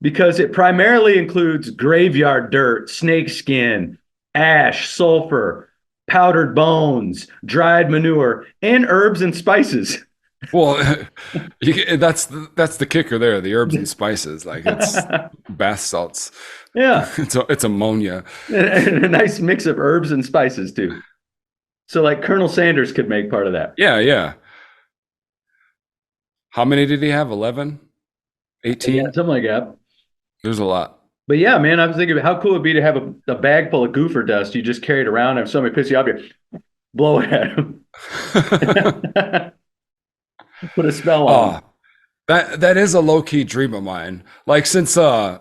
Because it primarily includes graveyard dirt, snake skin, ash, sulfur, powdered bones, dried manure, and herbs and spices. Well, that's the kicker there. The herbs and spices, like it's bath salts. Yeah. It's ammonia. And a nice mix of herbs and spices too. So like Colonel Sanders could make part of that. Yeah, yeah. How many did he have? 11? 18? Yeah, something like that. There's a lot. But yeah, man, I was thinking how cool it'd be to have a bag full of goofer dust. You just carry it around, and if somebody pisses you off, you blow it at them. Put a spell on them. That is a low-key dream of mine. Like since how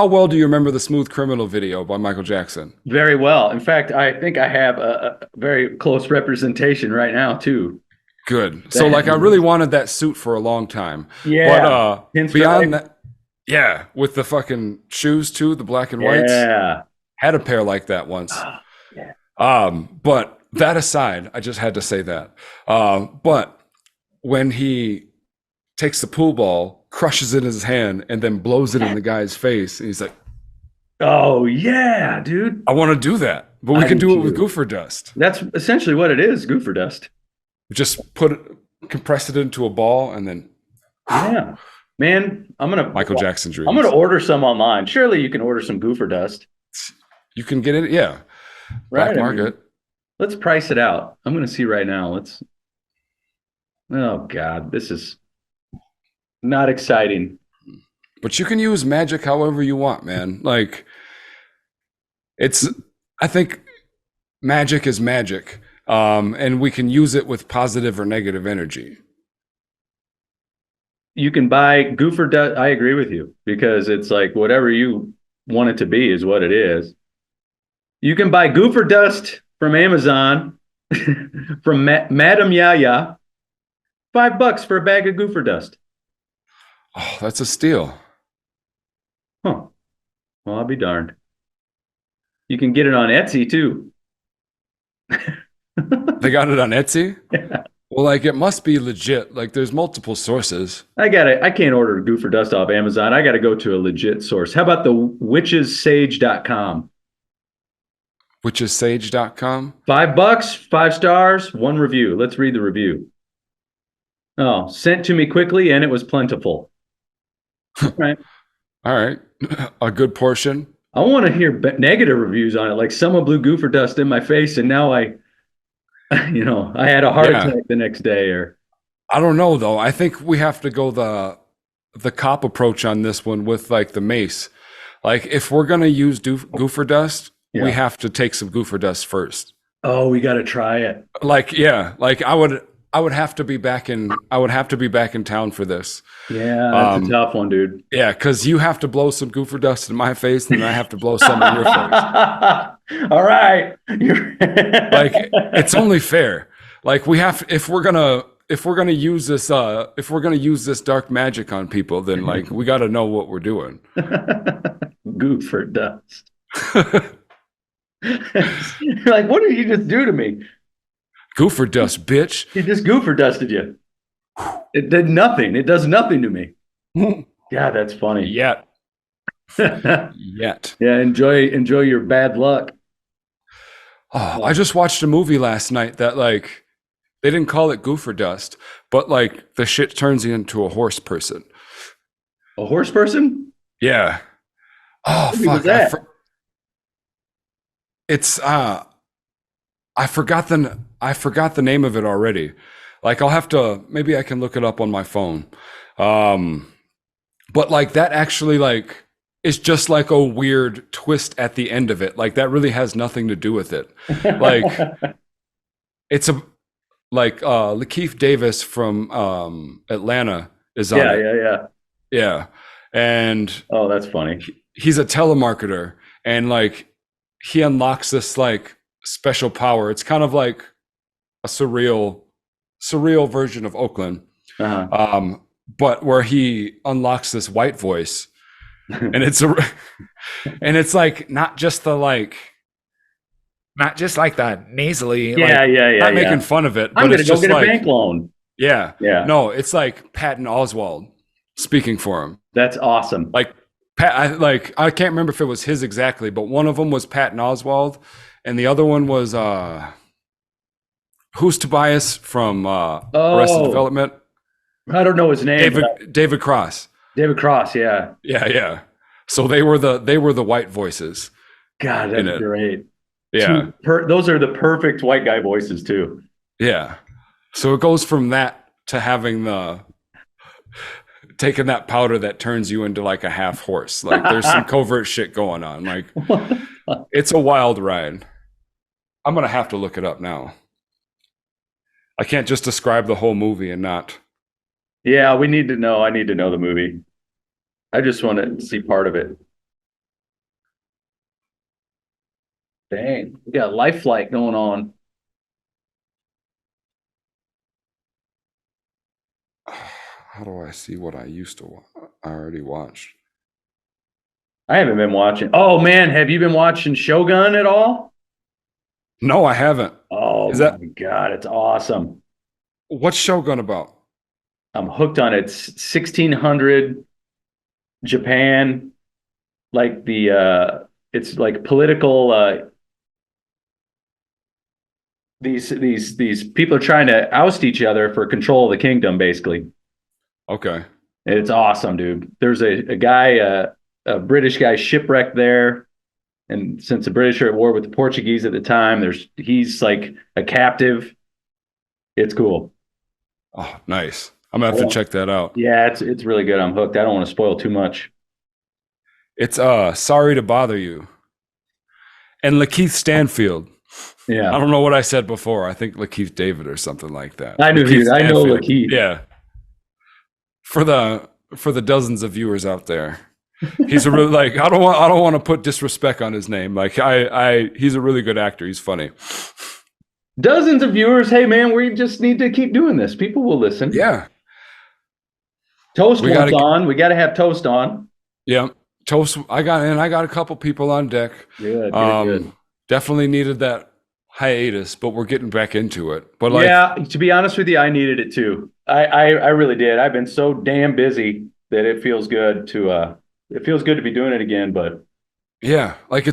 well do you remember the Smooth Criminal video by Michael Jackson? Very well. In fact, I think I have a very close representation right now too. Good. So like I really wanted that suit for a long time. Yeah. But beyond that, yeah, with the fucking shoes too, the black and whites. Yeah. Had a pair like that once. Yeah. But that aside, I just had to say that. But when he takes the pool ball, crushes it in his hand, and then blows it in the guy's face, and he's like, Oh yeah, dude. I want to do that. But we can do it with goofer dust. That's essentially what it is, goofer dust. Just compress it into a ball and then Yeah. Man, Michael Jackson dreams. I'm gonna order some online. Surely you can order some goofer dust. You can get it, yeah. Black Right? market. Let's price it out. I'm gonna see right now. Oh God, this is not exciting. But you can use magic however you want, man. Like I think magic is magic. And we can use it with positive or negative energy. You can buy goofer dust. I agree with you because it's like whatever you want it to be is what it is. You can buy goofer dust from Amazon from Madam Yaya. $5 for a bag of goofer dust. Oh, that's a steal. Huh. Well, I'll be darned. You can get it on Etsy too. They got it on Etsy? Yeah. Well, like it must be legit. Like there's multiple sources. I can't order goofer dust off Amazon. I gotta go to a legit source. How about the witchessage.com? Witchessage.com? $5, 5 stars, 1 review. Let's read the review. Oh, sent to me quickly and it was plentiful. All right. All right. A good portion. I want to hear negative reviews on it. Like someone blew goofer dust in my face and now I had a heart attack the next day or. I don't know though. I think we have to go the cop approach on this one with like the mace. Like if we're going to use goofer dust, we have to take some goofer dust first. Oh, we got to try it. Like, yeah, like I would have to be back in town for this. Yeah, that's a tough one, dude. Yeah, because you have to blow some goofer dust in my face, and I have to blow some in your face. All right. Like it's only fair. Like we have if we're gonna use this dark magic on people, then like we got to know what we're doing. Goofer dust. You're like, what did you just do to me? Goofer dust, bitch. He just goofer dusted you. It did nothing. It does nothing to me. God, that's funny. Yet. Yeah, Yet. enjoy your bad luck. Oh, I just watched a movie last night that like they didn't call it goofer dust, but like the shit turns you into a horse person. A horse person? Yeah. Oh What movie was fuck. that? It's I forgot the name of it already. Like I'll have to maybe I can look it up on my phone. But like that actually like is just like a weird twist at the end of it. Like that really has nothing to do with it. Like it's a like Lakeith Davis from Atlanta is on it. yeah. Yeah. And Oh, that's funny. he's a telemarketer and like he unlocks this like special power. It's kind of like a surreal version of Oakland. Uh-huh. But where he unlocks this white voice and it's like not just like the nasally Yeah. not making fun of it, I'm but gonna it's go just get a like bank loan. yeah Yeah. no, it's like Patton Oswalt speaking for him. That's awesome. Like I can't remember if it was his exactly, but one of them was Patton Oswalt and the other one was who's Tobias from Arrested Development? I don't know his name. David Cross. David Cross, yeah. Yeah. So they were the white voices. God, In that's it. great. Yeah. Those are the perfect white guy voices too. Yeah. So it goes from that to having taking that powder that turns you into like a half horse. Like there's some covert shit going on. Like it's a wild ride. I'm gonna have to look it up now. I can't just describe the whole movie and not. Yeah, we need to know. I need to know the movie. I just want to see part of it. Dang, we got Life Flight going on. How do I see what I used to I already watched? I haven't been watching. Oh man, have you been watching Shogun at all? No, I haven't. Oh Is that- my God, it's awesome. What's Shogun about? I'm hooked on it. It's 1600 Japan, like it's like political. These people are trying to oust each other for control of the kingdom, basically. Okay. It's awesome, dude. There's a guy, a British guy shipwrecked there, and since the British are at war with the Portuguese at the time, he's like a captive. It's cool. Oh, nice. I'm gonna have to check that out. Yeah, it's really good. I'm hooked. I don't want to spoil too much. It's Sorry to Bother You. And Lakeith Stanfield. Yeah, I don't know what I said before. I think Lakeith David or something like that. I know Stanfield. Lakeith. Yeah. For the dozens of viewers out there. He's a really like I don't want to put disrespect on his name. Like he's a really good actor. He's funny. Dozens of viewers. Hey man, we just need to keep doing this. People will listen. Yeah. Toast We wants gotta- on. We got to have Toast on. Yeah. Toast I got a couple people on deck. Good. Definitely needed that hiatus, but we're getting back into it. But like Yeah, to be honest with you, I needed it too. I really did. I've been so damn busy that it feels good to be doing it again. But yeah, like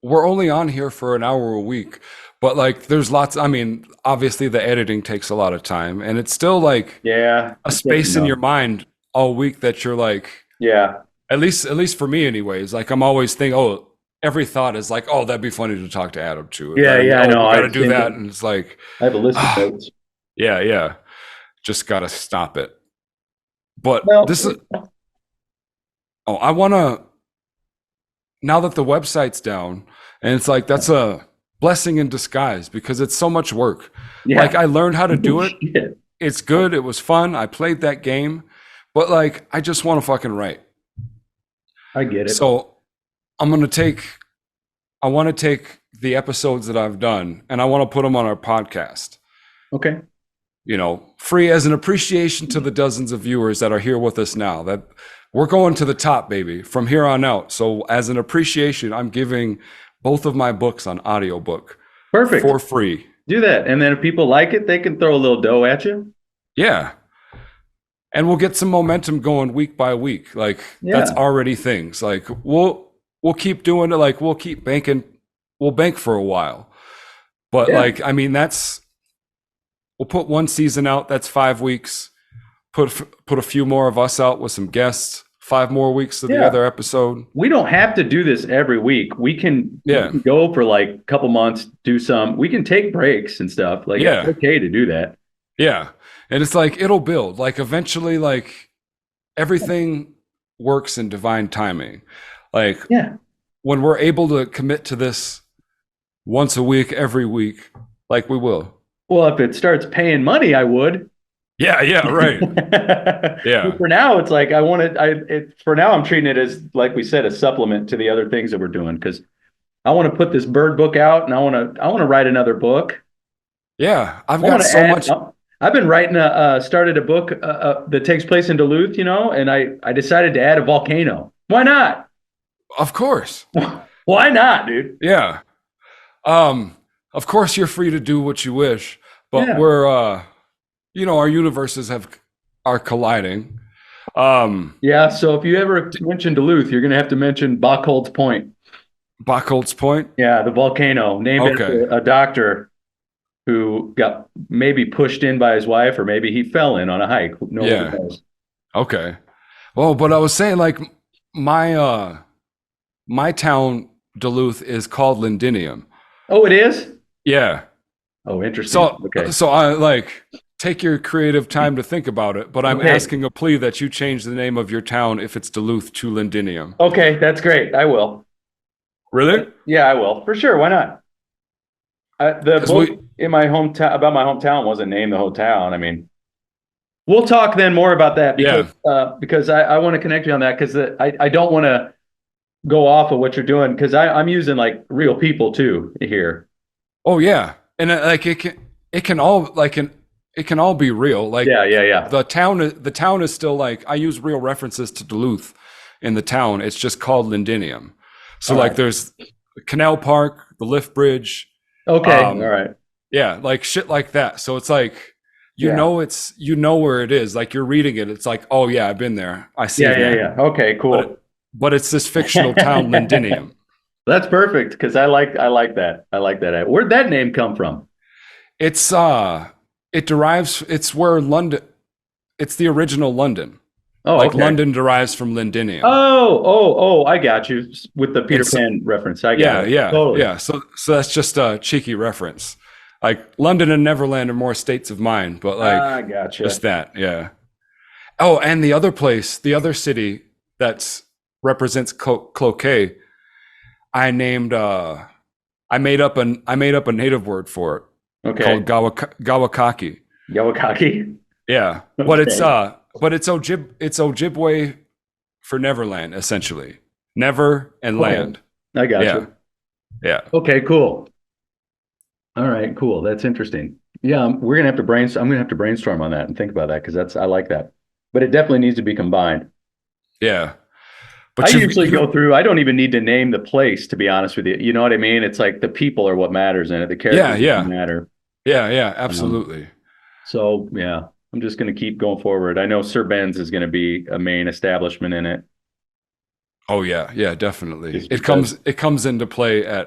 we're only on here for an hour a week, but like there's lots. I mean, obviously the editing takes a lot of time, and it's still like yeah, a space in your mind all week that you're like, yeah, at least for me, anyways. Like I'm always thinking, oh, every thought is like, oh, that'd be funny to talk to Adam too. I know. We I gotta do think that, and it's like, I have a list of notes. yeah, just gotta stop it. But Well, this is. Oh, I want to, now that the website's down, and it's like, that's a blessing in disguise because it's so much work. yeah. Like I learned how to do it. Shit. It's good. It was fun. I played that game, but like, I just want to fucking write. I get it. So I want to take the episodes that I've done and I want to put them on our podcast, Okay. free as an appreciation to the dozens of viewers that are here with us now. That we're going to the top, baby, from here on out. So as an appreciation, I'm giving both of my books on audiobook Perfect. for free. Do that. And then if people like it, they can throw a little dough at you. Yeah. And we'll get some momentum going week by week. Like that's Yeah. already things. Like we'll keep doing it. Like we'll keep banking. We'll bank for a while. But Yeah. like, I mean, we'll put one season out. That's 5 weeks. Put a few more of us out with some guests. 5 more weeks of the Yeah. other episode. We don't have to do this every week. We can go for like a couple months, do some. We can take breaks and stuff. Like Yeah. it's okay to do that. Yeah. And it's like it'll build. Like eventually, like everything works in divine timing. Like Yeah. when we're able to commit to this once a week, every week, like we will. Well, if it starts paying money, I would. Yeah, yeah, right. Yeah. But for now, it's like for now, I'm treating it as, like we said, a supplement to the other things that we're doing, because I want to put this bird book out, and I want to write another book. Yeah, I've I got want to so add, much. I've been writing started a book that takes place in Duluth, and I decided to add a volcano. Why not? Of course. Why not, dude? Yeah. Of course you're free to do what you wish, but Yeah. we're our universes are colliding. Yeah. So if you ever mention Duluth, you're going to have to mention Buckholz Point. Buckholz Point. Yeah, the volcano named Okay. after a doctor who got maybe pushed in by his wife, or maybe he fell in on a hike. No one Yeah. knows. Okay. Well, but I was saying, like, my town Duluth is called Lindinium. Oh, it is? Yeah. Oh, interesting. So Okay. so I like take your creative time to think about it, but I'm Okay. asking a plea that you change the name of your town if it's Duluth to Lindinium. Okay, that's great. I will. Really? Yeah, I will. For sure. Why not? The 'Cause book in my hometown about my hometown wasn't named the whole town. I mean, we'll talk then more about that, because I want to connect you on that, because I don't want to go off of what you're doing, because I'm using like real people too here. Oh yeah. And like it can all be real. Like Yeah. the town is still like I use real references to Duluth in the town. It's just called Lindinium. So All like right. there's Canal Park, the lift bridge. Okay. All right. Yeah, like shit like that. So it's like you know where it is. Like you're reading it. It's like, oh yeah, I've been there. I see it. Yeah. Okay, cool. But it's this fictional town, Lindinium. That's perfect, because I like that. I like that. Where'd that name come from? It's where London. It's the original London. Oh, like okay. London derives from Lindinium. Oh, I got you with the Peter Pan reference. I got it. Yeah, Totally. yeah. So that's just a cheeky reference. Like London and Neverland are more states of mind, but like I gotcha. just that, yeah. Oh, and the other place, the other city that represents cloquet, I made up a native word for it Okay. called Gawakaki. Yawakaki. Yeah, but it's Ojibwe for Neverland, essentially. Never and Okay. land. I got Yeah. you. Yeah. Okay, cool. All right, cool. That's interesting. Yeah, we're gonna have to brainstorm. I'm gonna have to brainstorm on that and think about that, because I like that. But it definitely needs to be combined. Yeah. I usually go through. I don't even need to name the place, to be honest with you. You know what I mean? It's like the people are what matters in it. The characters Yeah. don't matter. Yeah, absolutely. So yeah, I'm just gonna keep going forward. I know Sir Ben's is gonna be a main establishment in it. Oh yeah, definitely. Just It comes into play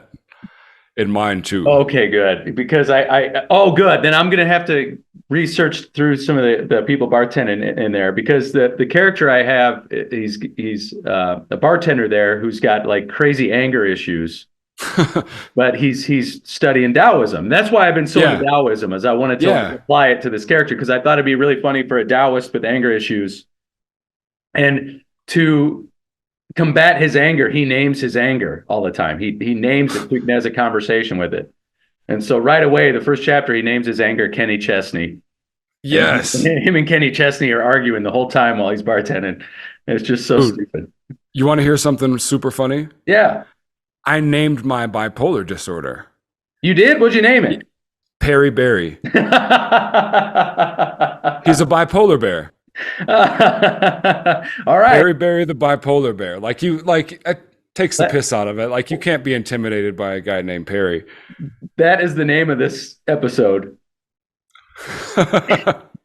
in mine too. Okay, good. Because good. Then I'm gonna have to research through some of the people bartending in there, because the character I have, he's a bartender there who's got like crazy anger issues, but he's studying Taoism. That's why I've been so into Taoism, is I wanted to apply it to this character, because I thought it'd be really funny for a Taoist with anger issues, and to combat his anger, he names his anger all the time. He names it so he has a conversation with it. And so right away, the first chapter, he names his anger Kenny Chesney. Yes. And him and Kenny Chesney are arguing the whole time while he's bartending. It's just so stupid. You want to hear something super funny? Yeah. I named my bipolar disorder. You did? What'd you name it? Perry Berry. He's a bipolar bear. All right. Perry Berry the bipolar bear. takes the piss out of it. Like, you can't be intimidated by a guy named Perry. That is the name of this episode.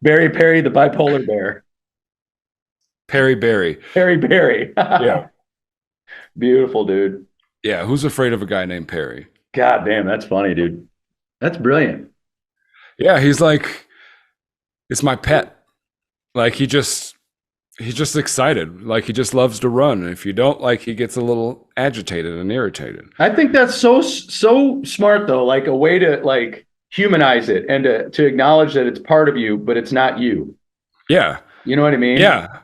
Barry Perry, the bipolar bear. Perry Barry. Perry Barry. Yeah. Beautiful, dude. Yeah. Who's afraid of a guy named Perry? God damn, that's funny, dude. That's brilliant. Yeah. He's like, it's my pet. Like, he's just excited. Like, he just loves to run. And if you don't, like, he gets a little agitated and irritated. I think that's so smart though, like a way to like humanize it and to acknowledge that it's part of you, but it's not you. Yeah. You know what I mean? Yeah.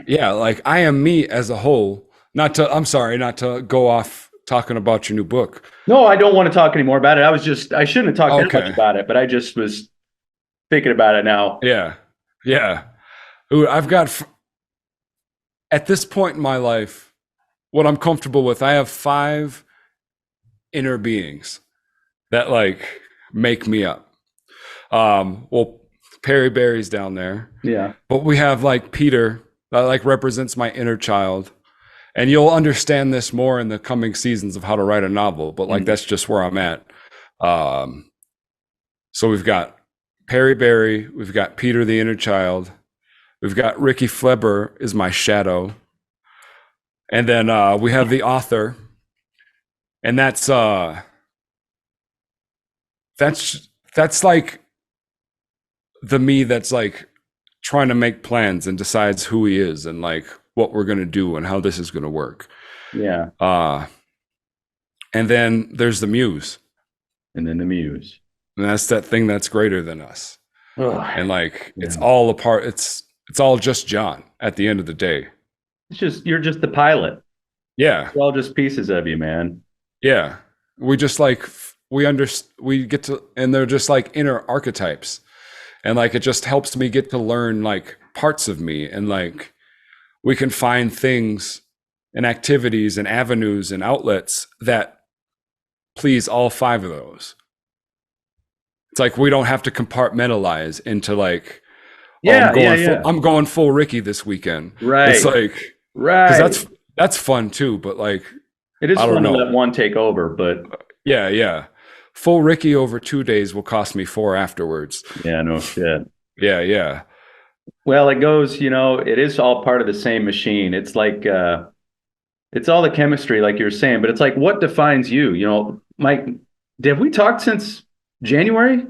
Yeah. Like, I am me as a whole. I'm sorry, not to go off talking about your new book. No, I don't want to talk anymore about it. I shouldn't have talked that Okay. much about it, but I just was thinking about it now. Yeah. Yeah. Ooh, at this point in my life, what I'm comfortable with, I have 5 inner beings that like make me up. Well, Perry Barry's down there. Yeah. But we have like Peter that like represents my inner child. And you'll understand this more in the coming seasons of how to write a novel, but like that's just where I'm at. So we've got Perry Barry, we've got Peter the inner child, we've got Ricky Fleber is my shadow. And then we have the author. And that's like the me that's like trying to make plans and decides who he is and like what we're going to do and how this is going to work. Yeah. And then there's the muse. And then the muse. And that's that thing that's greater than us. Ugh. And like, Yeah. it's all a part. It's all just John at the end of the day. You're just the pilot. Yeah. We're all just pieces of you, man. Yeah. We just like, we get to, and they're just like inner archetypes. And like, it just helps me get to learn like parts of me, and like, we can find things and activities and avenues and outlets that please all 5 of those. It's like, we don't have to compartmentalize into like, I'm going full Ricky this weekend. Right. It's like, right. because that's fun too, but like, it is I don't fun to know. let one take over, but yeah. Full Ricky over 2 days will cost me 4 afterwards. yeah, no shit. Yeah. Well, it goes, it is all part of the same machine. It's like, it's all the chemistry, like you were saying, but it's like, what defines you? Mike, have we talked since January?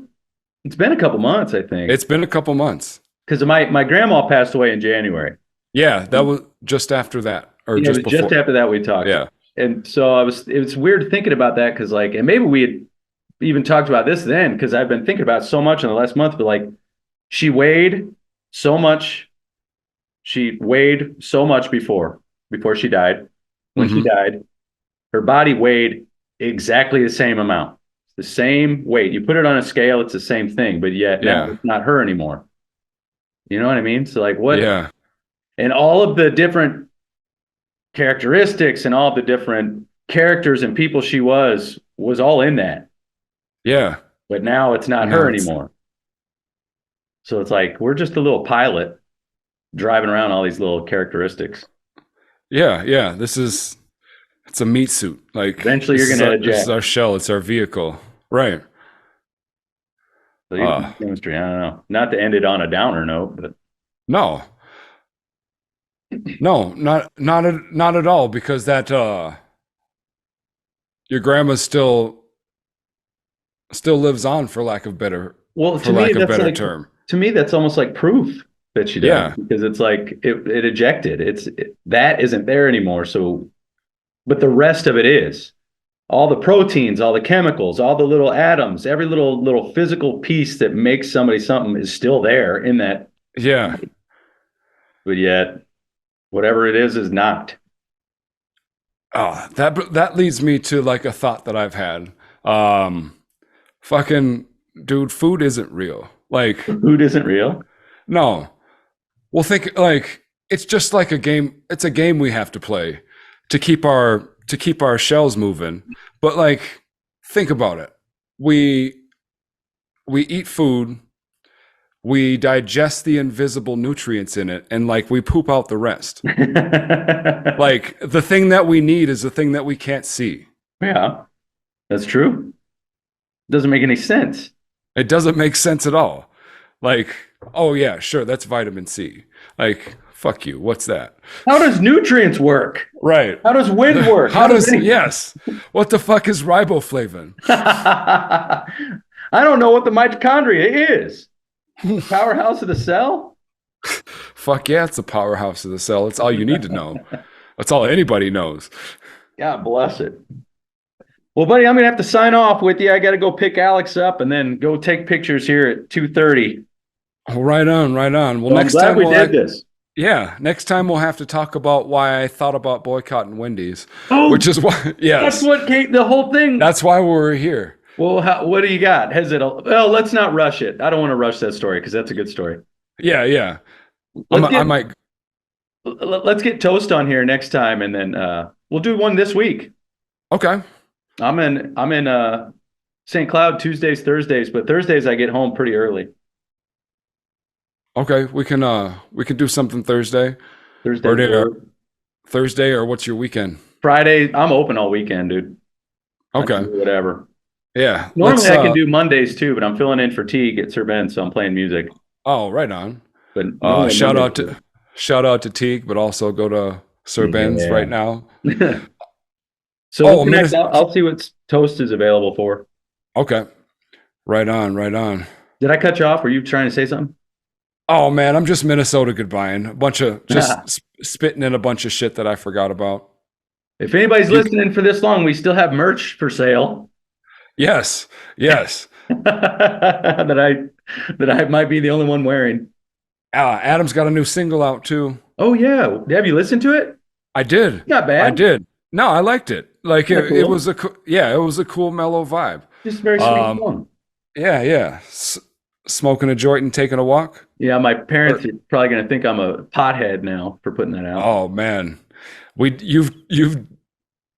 It's been a couple months, I think. It's been a couple months. Because my grandma passed away in January. Yeah, that was just after that, or just before. Just after that we talked. Yeah. And so it was weird thinking about that, because like, and maybe we had even talked about this then, because I've been thinking about it so much in the last month, but like, she weighed so much. She weighed so much before she died. When she died, her body weighed exactly the same amount, the same weight. You put it on a scale, it's the same thing, but yet now it's not her anymore. You know what I mean? So like, what? Yeah. And all of the different characteristics and all the different characters and people she was all in that. Yeah. But now it's not her anymore. So it's like, we're just a little pilot driving around all these little characteristics. Yeah. It's a meat suit. Like, eventually you're going to eject. This is our shell. It's our vehicle. Right. So chemistry, I don't know. Not to end it on a downer note, but no, not at all. Because that, your grandma still lives on, for lack of better, term. To me, that's almost like proof that she does, because it's like it ejected. That isn't there anymore. So, but the rest of it is. All the proteins, all the chemicals, all the little atoms, every little physical piece that makes somebody something is still there in that. Yeah. But yet, whatever it is not. Oh, that leads me to like a thought that I've had. Fucking dude, food isn't real. Like, food isn't real? No. Well, think like, it's just like a game. It's a game we have to play to keep our shells moving. But like, think about it. We eat food. we digest the invisible nutrients in it, and like we poop out the rest. Like the thing that we need is the thing that we can't see. Yeah, that's true. Doesn't make any sense. It doesn't make sense at all. Like, oh yeah, sure, that's vitamin C. Like, fuck you. What's that? How does nutrients work? Right. How does wind work? How does anything- yes? What the fuck is riboflavin? I don't know what the mitochondria is. Powerhouse of the cell? Fuck yeah, it's the powerhouse of the cell. It's all you need to know. That's all anybody knows. God bless it. Well, buddy, I'm gonna have to sign off with you. I got to go pick Alex up and then go take pictures here at 2:30. Oh, right on, right on. Well, So I'm next glad time we did this. yeah, next time we'll have to talk about why I thought about boycotting Wendy's, Oh, which is why yes, that's what Kate. The whole thing. that's why we're here. Well, what do you got? Has it? Well, let's not rush it. I don't want to rush that story because that's a good story. Yeah, yeah. Let's I might. let's get Toast on here next time, and then we'll do one this week. Okay. I'm in St. Cloud Tuesdays, Thursdays, but Thursdays I get home pretty early. Okay, we can do something Thursday. Thursday, Thursday, or what's your weekend? Friday. I'm open all weekend, dude. I Okay. can do whatever. Yeah. Normally I can do Mondays too, but I'm filling in for Teague at Sir Ben, so I'm playing music. Oh, right on. But normally Shout Mondays- out to Teague, but also go to Sir Ben's Yeah. right now. So Oh, we'll connect. Minnesota- I'll see what Toast is available for. Okay. Right on, right on. Did I cut you off? Were you trying to say something? Oh man, I'm just Minnesota goodbying. A bunch of just spitting in a bunch of shit that I forgot about. If anybody's listening for this long, we still have merch for sale. Yes. Yes. that I might be the only one wearing. Adam's got a new single out too. Oh yeah, have you listened to it? I did. Not bad. I did. No, I liked it. Like Isn't that it cool? was it was a cool mellow vibe. Just very sweet song. Yeah, yeah. Smoking a joint and taking a walk. Yeah, my parents are probably gonna think I'm a pothead now for putting that out. Oh man, you've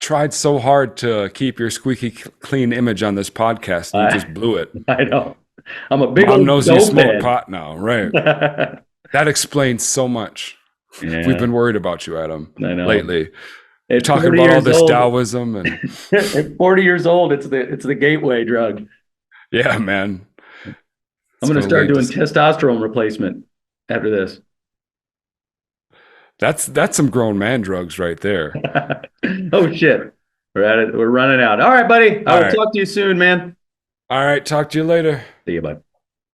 tried so hard to keep your squeaky clean image on this podcast, and you just blew it. I know. I'm a big Mom old knows you dope smoke head. pot now, right? That explains so much. Yeah, We've been worried about you, Adam, I know. lately. At Talking 40 about all years this old- Taoism and At 40 years old, it's the gateway drug. yeah, man. I'm going to start doing testosterone replacement after this. That's some grown man drugs right there. Oh shit. We're at it. We're running out. All right, buddy. I All will right. talk to you soon, man. All right, talk to you later. See you, bud.